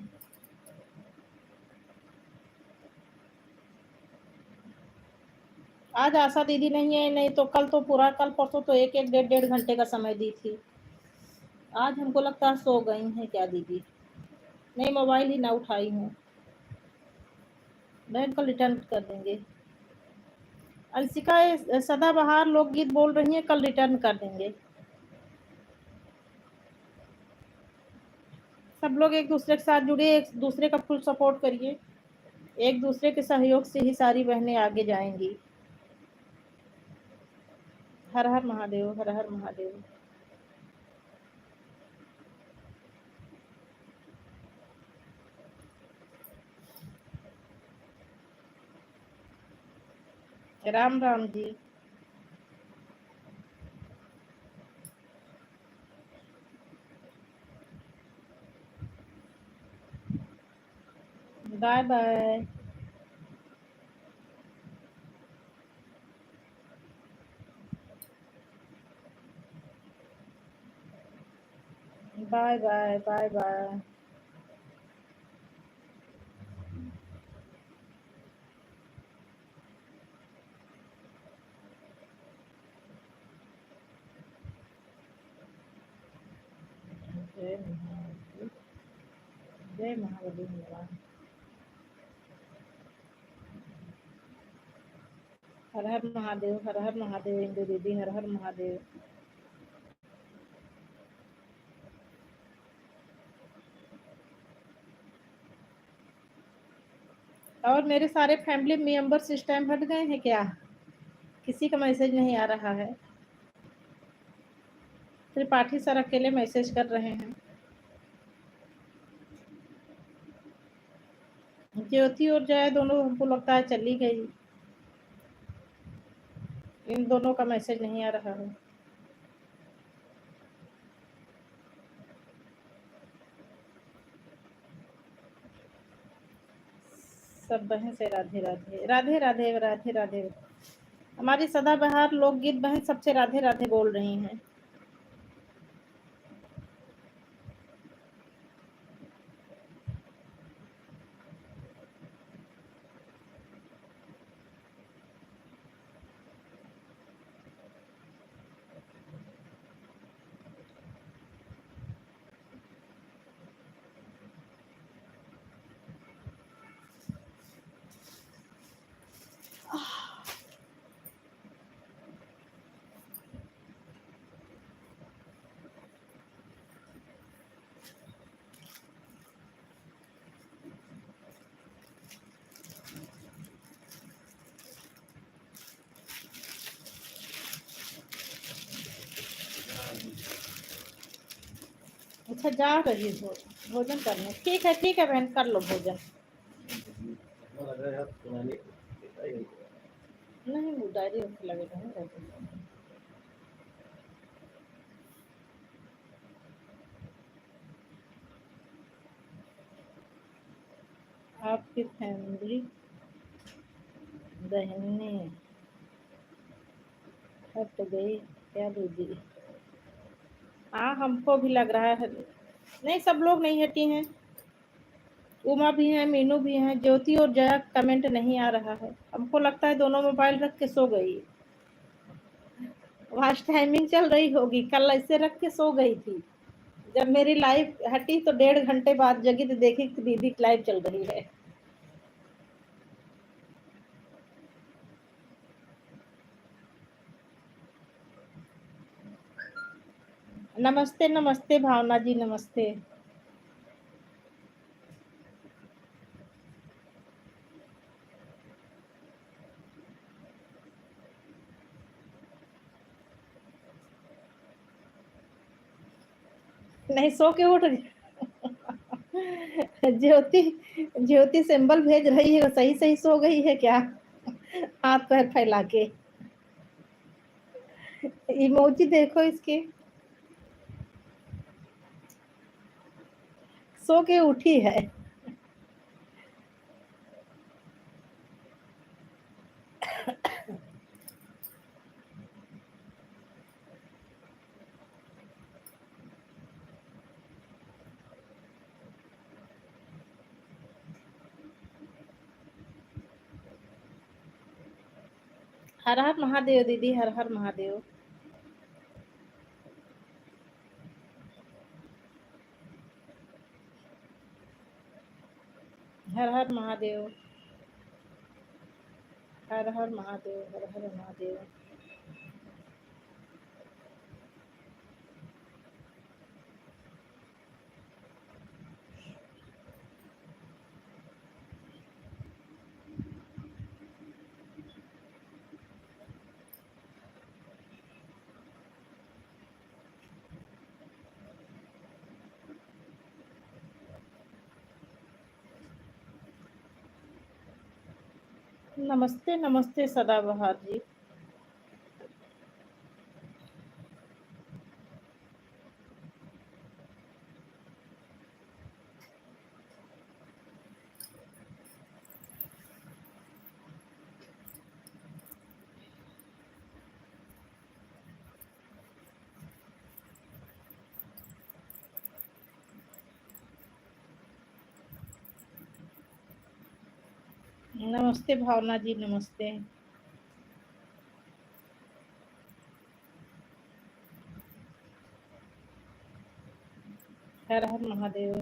आज आशा दीदी नहीं है, नहीं तो कल तो पूरा, कल परसों तो एक एक डेढ़ घंटे का समय दी थी। आज हमको लगता है सो गई हैं क्या दीदी, नहीं मोबाइल ही ना उठाई हूँ। बहन कल रिटर्न कर देंगे। अंशिका सदाबहार लोकगीत बोल रही हैं, कल रिटर्न कर देंगे। सब लोग एक दूसरे के साथ जुड़िए, एक दूसरे का फुल सपोर्ट करिए। एक दूसरे के सहयोग से ही सारी बहनें आगे जाएंगी। हर हर महादेव, हर हर Mahadev. Ram Ram ji. Bye bye. Bye bye bye bye. जय महादेव, जय महादेव भगवान। हर हर महादेव, हर हर महादेव। इंदु दीदी हर हर महादेव। और मेरे सारे फैमिली मेंबर्स इस टाइम हट गए हैं क्या? किसी का मैसेज नहीं आ रहा है। त्रिपाठी सर अकेले मैसेज कर रहे हैं। ज्योति और जय दोनों हमको लगता है चली गई। इन दोनों का मैसेज नहीं आ रहा है। सब बहन से राधे राधे, राधे राधे, राधे राधे। हमारी सदाबहार लोकगीत बहन सबसे राधे राधे बोल रही हैं। अच्छा जा रही हो भोजन करने? ठीक है बहन, कर लो भोजन। नहीं वो डायरी रख लगेगा नहीं रहते। आपकी फैमिली बहने हट गई क्या दीदी? हाँ हमको भी लग रहा है। नहीं सब लोग नहीं हटी हैं। उमा भी है, मीनू भी है, ज्योति और जया कमेंट नहीं आ रहा है। हमको लगता है दोनों मोबाइल रख के सो गई। वॉच टाइमिंग चल रही होगी, कल ऐसे रख के सो गई थी। जब मेरी लाइव हटी तो 1.5 घंटे बाद जगी तो देखी कि दीदी की लाइव चल रही है। नमस्ते नमस्ते भावना जी, नमस्ते। नहीं सो के उठ ज्योति, ज्योति सिंबल भेज रही है, सही सही सो गई है क्या? हाथ पैर फैला के। इमोजी देखो इसके। सो के उठी है। हर हर महादेव दीदी, हर हर महादेव। हर हर महादेव, हर हर महादेव, हर हर महादेव। नमस्ते नमस्ते सदाबहार जी। नमस्ते भावना जी, नमस्ते। हर हर महादेव।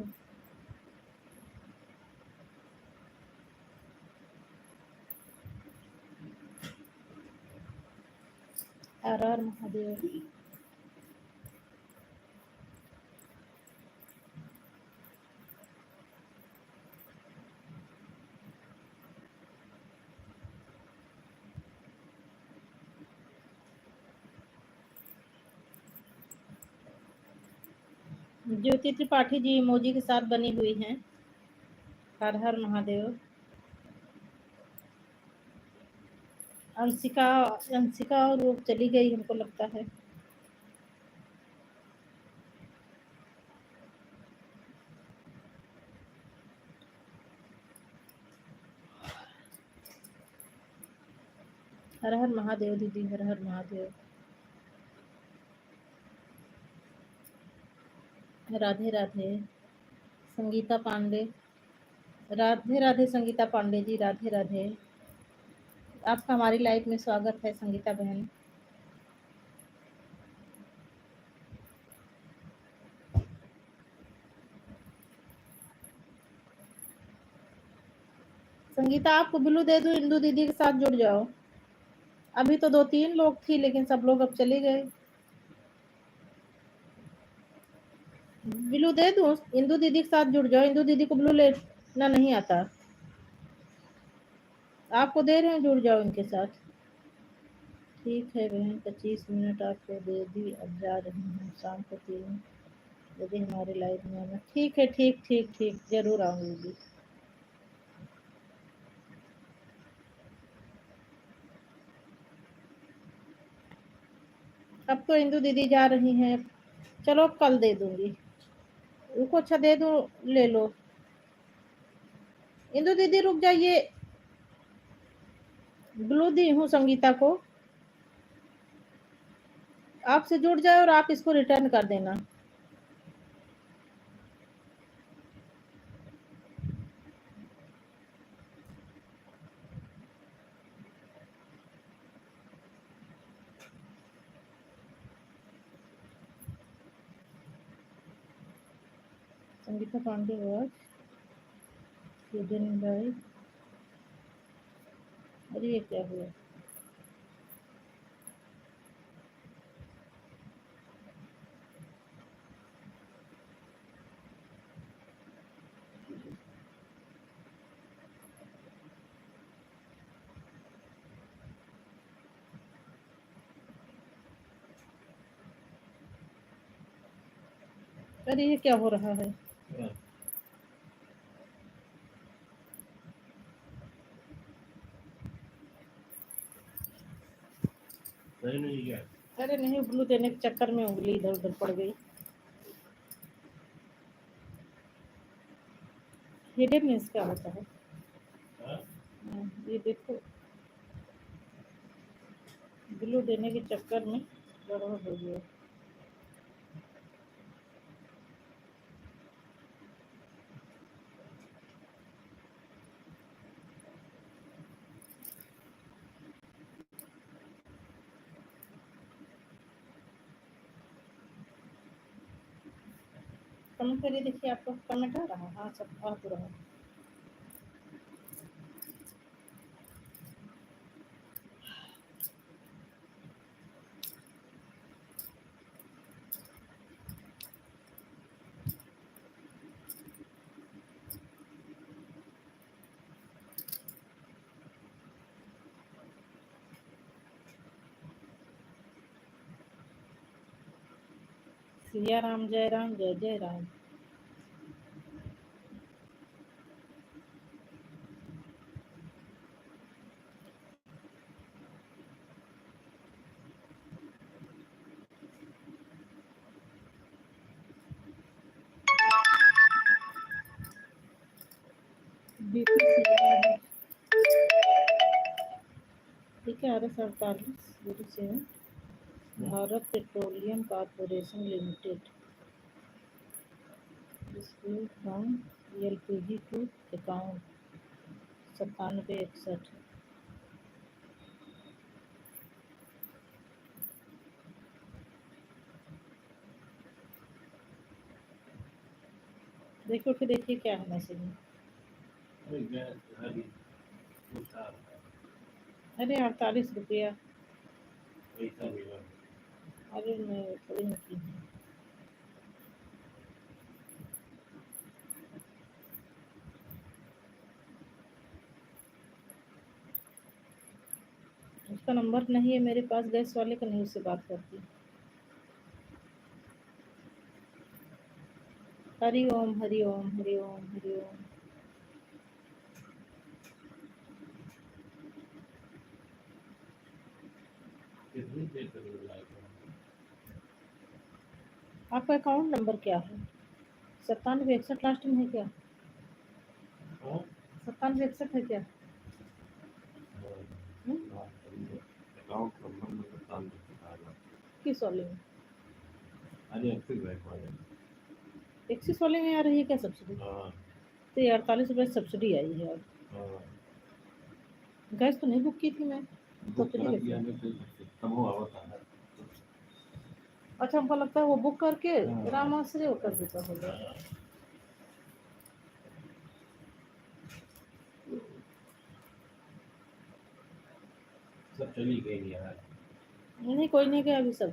हर हर महादेव। ज्योति त्रिपाठी जी इमोजी के साथ बनी हुई हैं। हर हर महादेव। अंशिका, अंशिका और वो चली गई हमको लगता है। हर हर महादेव दीदी, हर हर महादेव। राधे राधे संगीता पांडे। राधे राधे संगीता पांडे जी, राधे राधे। आपका हमारी लाइफ में स्वागत है संगीता बहन। संगीता आपको ब्लू दे दूं, इंदू दीदी के साथ जुड़ जाओ। अभी तो 2-3 लोग थी लेकिन सब लोग अब चले गए। ब्लू दे दूं, इंदू दीदी के साथ जुड़ जाओ। इंदू दीदी को ब्लू लेना नहीं आता। आपको दे रहे हैं, जुड़ जाओ इनके साथ। ठीक है बहन, 25 मिनट आपको दे दी, अब जा रही हूँ शाम को 3 यदि हमारे लाइफ में आना। ठीक है, ठीक ठीक ठीक, जरूर आऊंगी। अब तो इंदू दीदी जा रही हैं, चलो कल दे दूंगी। रुको, अच्छा दे दूं, ले लो। इंदू दीदी रुक जाइए, ब्लू दी हूँ संगीता को, आपसे जुड़ जाए और आप इसको रिटर्न कर देना। Sangeeta Pandey was hidden by. अरे ये क्या हुआ? अरे ये क्या हो रहा है? नहीं क्या? अरे नहीं, ब्लू देने के चक्कर में उंगली इधर उधर पड़ गई। हिडन क्या होता है? ये देखो, ब्लू देने के चक्कर में गड़बड़ हो गया। कमेंट करिए, देखिए आपको कमेंट आ रहा है? हाँ, सब आ तो रहा है। सिया राम, जय राम, जय जय राम। बीपी ठीक है, RS 4807 Bharat Petroleum Corporation Limited, from LPG to account 9761। देखिए फिर, देखिए क्या है मैसेज में। अरे 48 रुपया। अरे मैं थोड़ी नहीं की है। उसका नंबर नहीं है मेरे पास, गैस वाले का, नहीं उससे बात करती। हरि ओम, हरि ओम, हरि ओम, हरि ओम। आपका अकाउंट नंबर क्या है? 9761 लास्ट में है क्या? 9761 है क्या? किस वाले में? एक्सिस वाले में आ रही है क्या सब्सिडी? तो ये 48 रुपये सब्सिडी आई है। अब गैस तो नहीं बुक की थी मैं, सब्सिडी। अच्छा, हमको लगता है वो बुक करके रामाश्रय वो कर देता होगा। सब चली गई यार। नहीं, कोई नहीं गया अभी सब।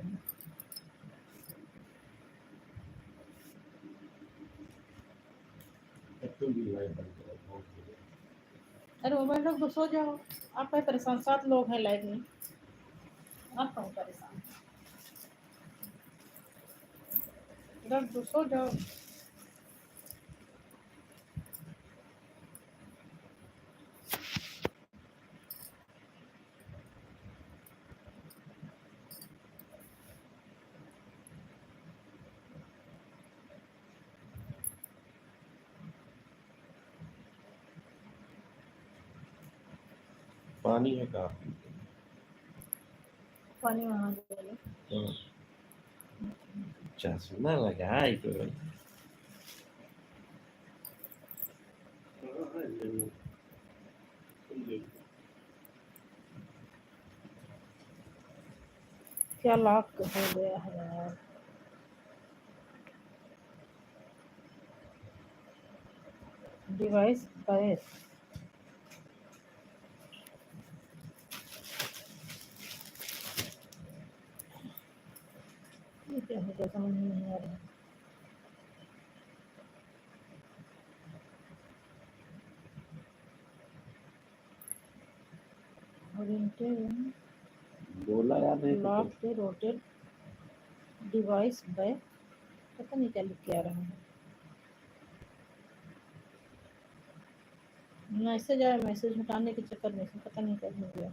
अरे मोबाइल रख दो, सो जाओ। आप है परेशान, 7 लोग हैं लाइव में, आप कौन परेशान? रख दो, सो जाओ। पानी है का? पानी वहाँ दे लो। चश्मा लगाए तो क्या लॉक हो गया है यार? डिवाइस बैस। ये क्या है, क्या समझ में नहीं आ रहा है। बोला यार नहीं लॉक से रोटेट डिवाइस बैक, पता नहीं क्या लिख के आ रहा है। मैसेज आया, मैसेज हटाने के चक्कर में से पता नहीं क्या हो गया।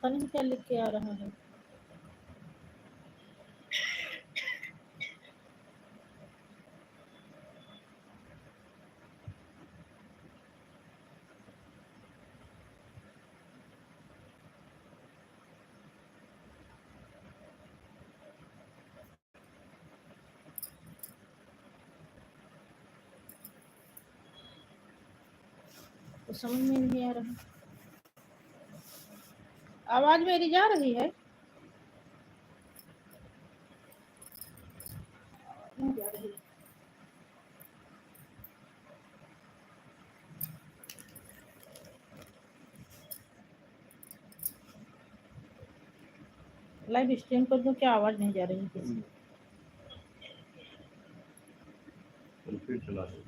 पता नहीं क्या लिख के आ रहा है। तो समझ में नहीं आ रहा। आवाज मेरी जा रही है? नहीं जा रही। लाइव स्ट्रीम कर दूं क्या? आवाज नहीं जा रही किसी। फिर चला दो।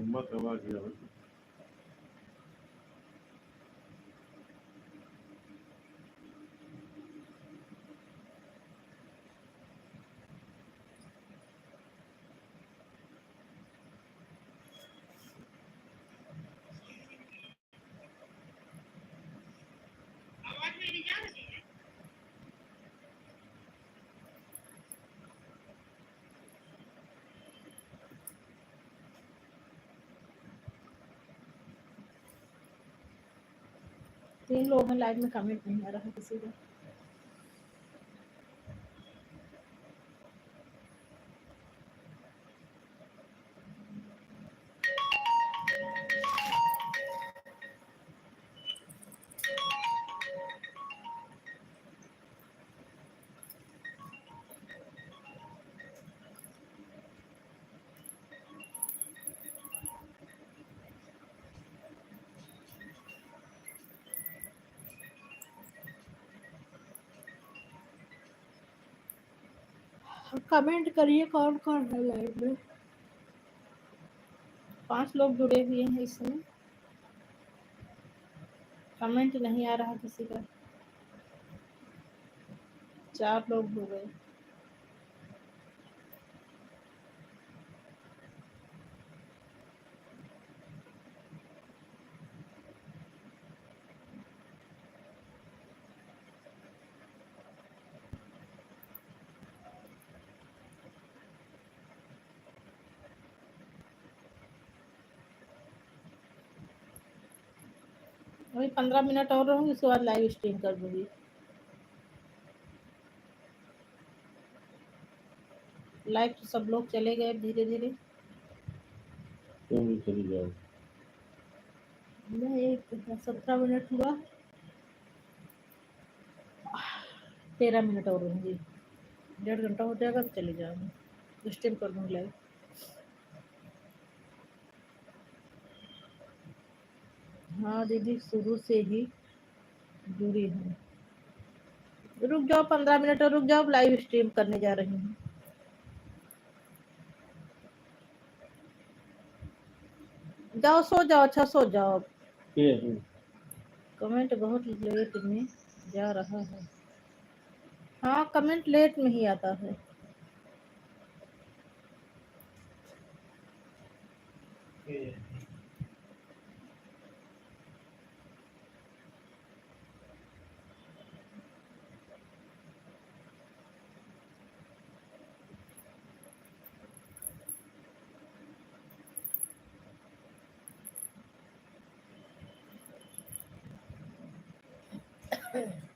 मत आवाज गया मेरी जा रही है? 3 लोग हैं लाइव में, कमेंट नहीं आ रहा किसी का। कमेंट करिए कौन कौन है लाइव में। 5 लोग जुड़े हुए हैं इसमें, कमेंट नहीं आ रहा किसी का। 4 लोग हो गए। अभी 15 मिनट और रहूंगी, उसके बाद लाइव स्ट्रीम कर दूंगी। लाइव तो सब लोग चले गए धीरे धीरे। तुम भी चली जाओ। मैं 17 मिनट हुआ, 13 मिनट और रहूंगी। 1.5 घंटा हो जाएगा तो चले जाऊंगी, स्ट्रीम कर दूंगी लाइव। हाँ दीदी, शुरू से ही जुड़ी हूँ। रुक जाओ 15 मिनट और रुक जाओ, लाइव स्ट्रीम करने जा रही हूँ। जाओ सो जाओ, अच्छा सो जाओ। कमेंट बहुत लेट में जा रहा है। हाँ कमेंट लेट में ही आता है।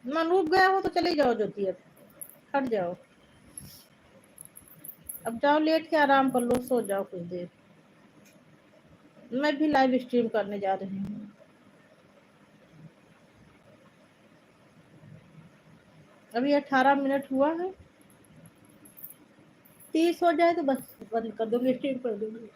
मन रुक गया हो तो चले जाओ ज्योति, अब हट जाओ। अब जाओ लेट के आराम कर लो, सो जाओ कुछ देर। मैं भी लाइव स्ट्रीम करने जा रही हूँ। अभी 18 मिनट हुआ है, 30 हो जाए तो बस बंद कर दूंगी, स्ट्रीम कर दूंगी।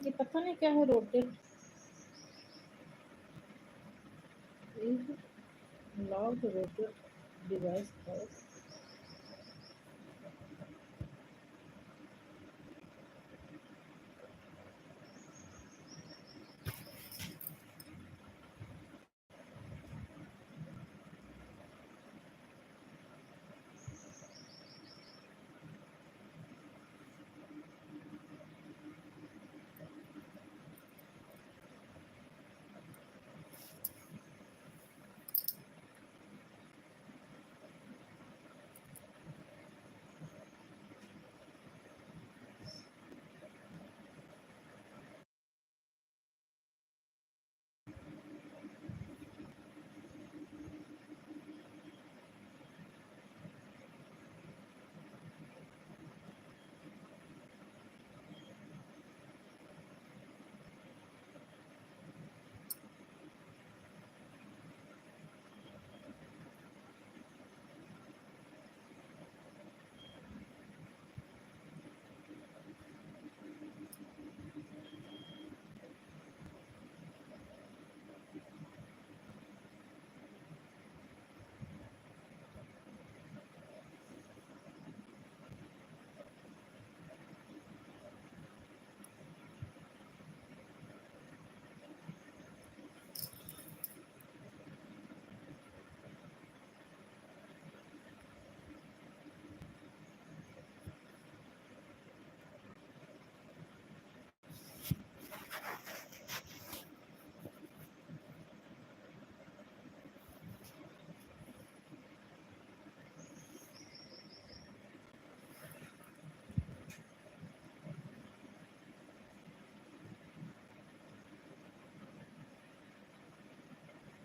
ये पता नहीं क्या है रोटेट लॉग रोटेट डिवाइस है।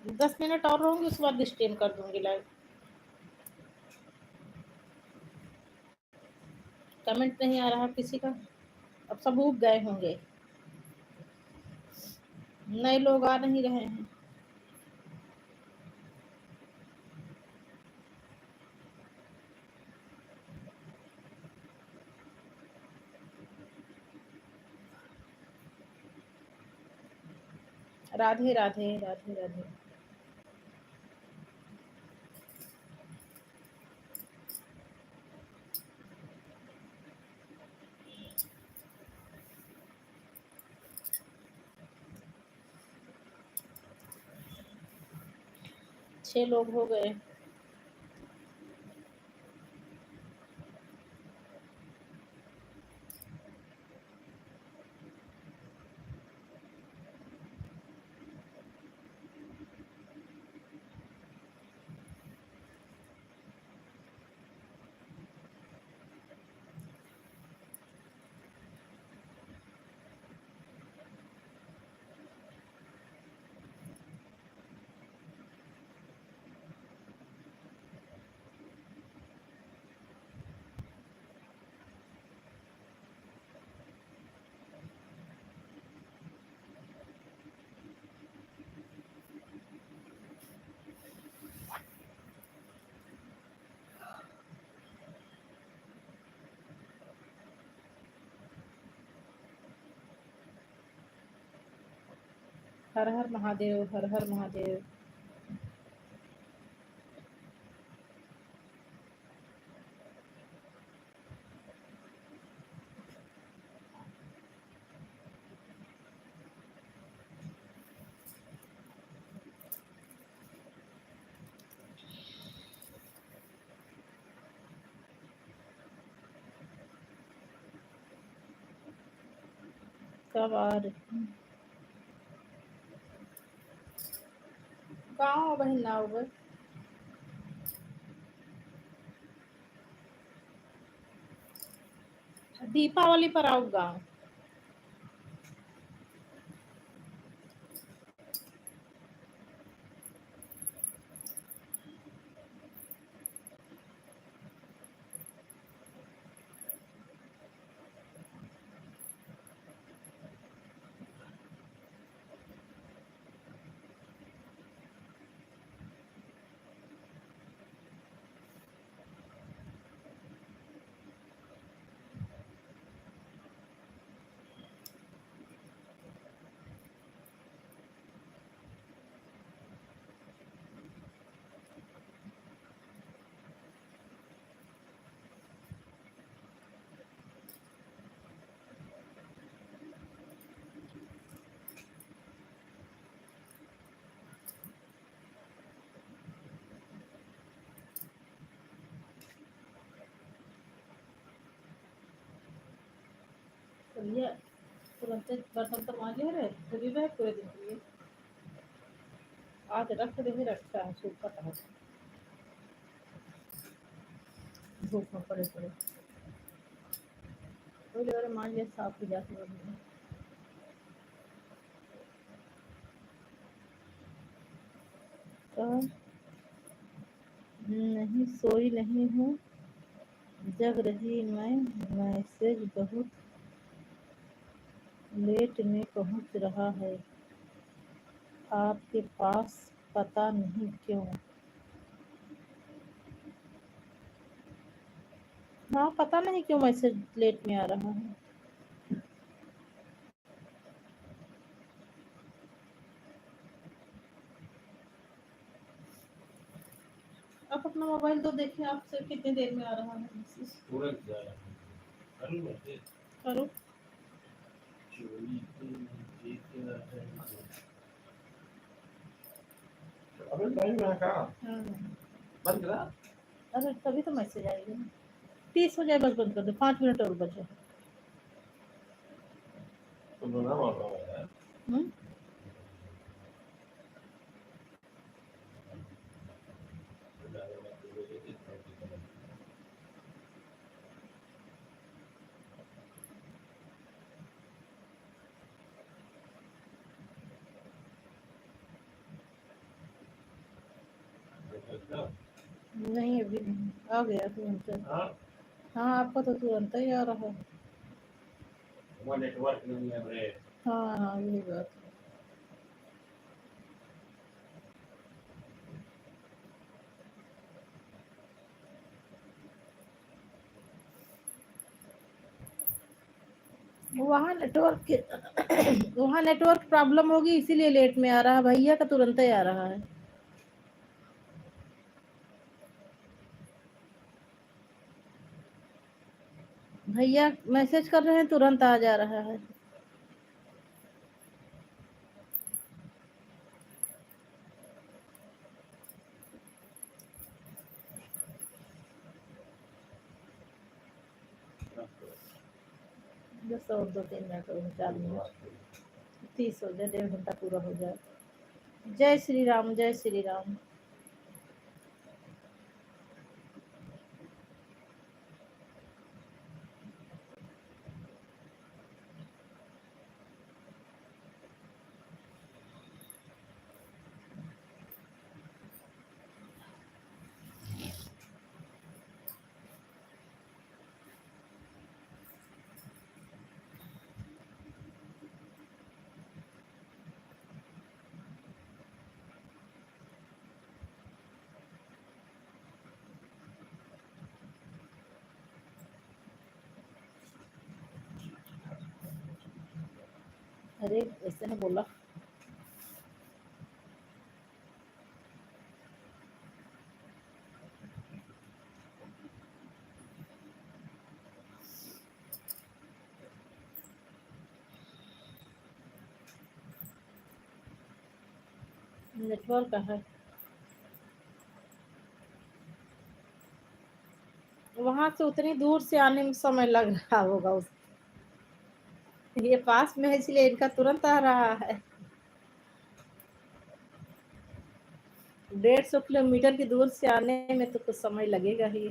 दस मिनट और रहूंगी उसके बाद स्ट्रीम कर दूंगी लाइव। कमेंट नहीं आ रहा किसी का। अब सब उग गए होंगे, नए लोग आ नहीं रहे हैं। राधे राधे राधे राधे। छह लोग हो गए। हर हर महादेव, हर हर महादेव। कब आ रहे गाँव बहन ना हो गए। दीपावली पर आओ गाँव। भैया तुरंत बर्तन तो मांजे रहे फ्री रहे पूरे दिन के लिए। आज रख दे ही रखता है सूखा था धूप में पड़े पड़े कोई जगह मान लिया साफ हो जाती है। तो नहीं सोई नहीं हूँ जग रही मैं मैसेज बहुत लेट में पहुँच रहा है आपके पास पता नहीं क्यों। हाँ पता नहीं क्यों मैसेज लेट में आ रहा है। आप अपना मोबाइल तो देखिए आपसे कितनी देर में आ रहा है मैसेज। तुरंत जा रहा है करूँ मैं करो चोरी तो जीत रहा है अबे टाइम है का हाँ बंद करा अरे तभी तो मैसेज आएगा 30 हो जाए बस बंद कर दो 5 मिनट और बचे। तो ना मार रहा है हम्म नहीं अभी नहीं आ गया तुरंत। हाँ हाँ आपका तो तुरंत ही आ रहा है। वो नेटवर्क नहीं है रे हाँ हाँ यही बात है। वहाँ नेटवर्क के वहाँ नेटवर्क प्रॉब्लम होगी इसीलिए लेट में आ रहा है भैया का तुरंत ही आ रहा है। भैया मैसेज कर रहे हैं तुरंत आ जा रहा है। बस और 2-3 मिनट और 4 मिनट 30 हो जाए 1.5 घंटा पूरा हो जाए। जय श्री राम जय श्री राम। अरे ऐसे ने बोला नेटवर्क का है। वहां से उतनी दूर से आने में समय लग रहा होगा उस ये पास में है इसलिए इनका तुरंत आ रहा है। 150 किलोमीटर की दूर से आने में तो कुछ समय लगेगा ही।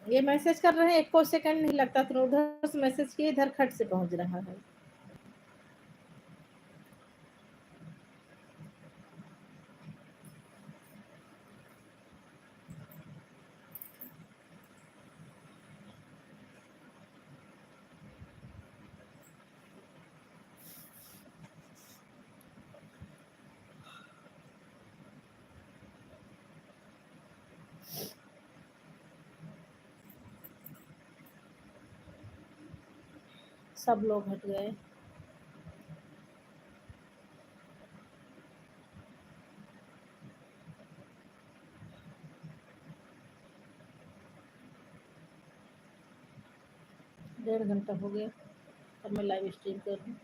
ये मैसेज कर रहे हैं 1 सेकंड नहीं लगता तो उधर से मैसेज किए इधर खट से पहुंच रहा है। सब लोग हट गए। डेढ़ घंटा हो गया अब मैं लाइव स्ट्रीम कर रही हूँ।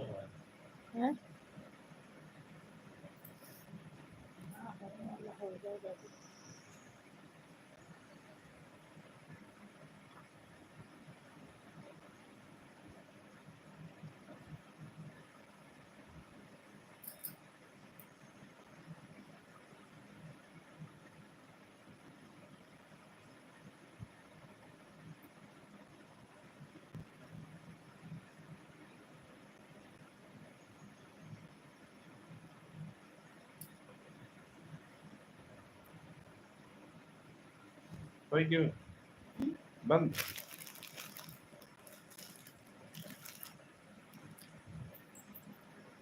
हैं? हाँ, होने वाला हो जाएगा अभी। कोई क्यों बंद?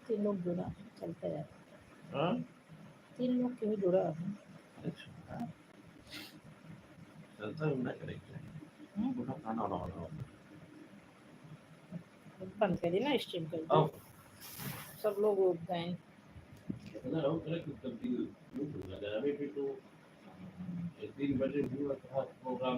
तीन लोग जुड़ा चलता है, हाँ? 3 लोग क्यों जुड़ा है? अच्छा चलता है ना करेक्ट हम्म, पूरा खाना वाला बंद कर दी ना, स्ट्रीम कर दी, अब सब लोग उठ गए। कितना लोग करेक्ट तब्दील नहीं होगा अभी भी तो 3 बजे हुआ था प्रोग्राम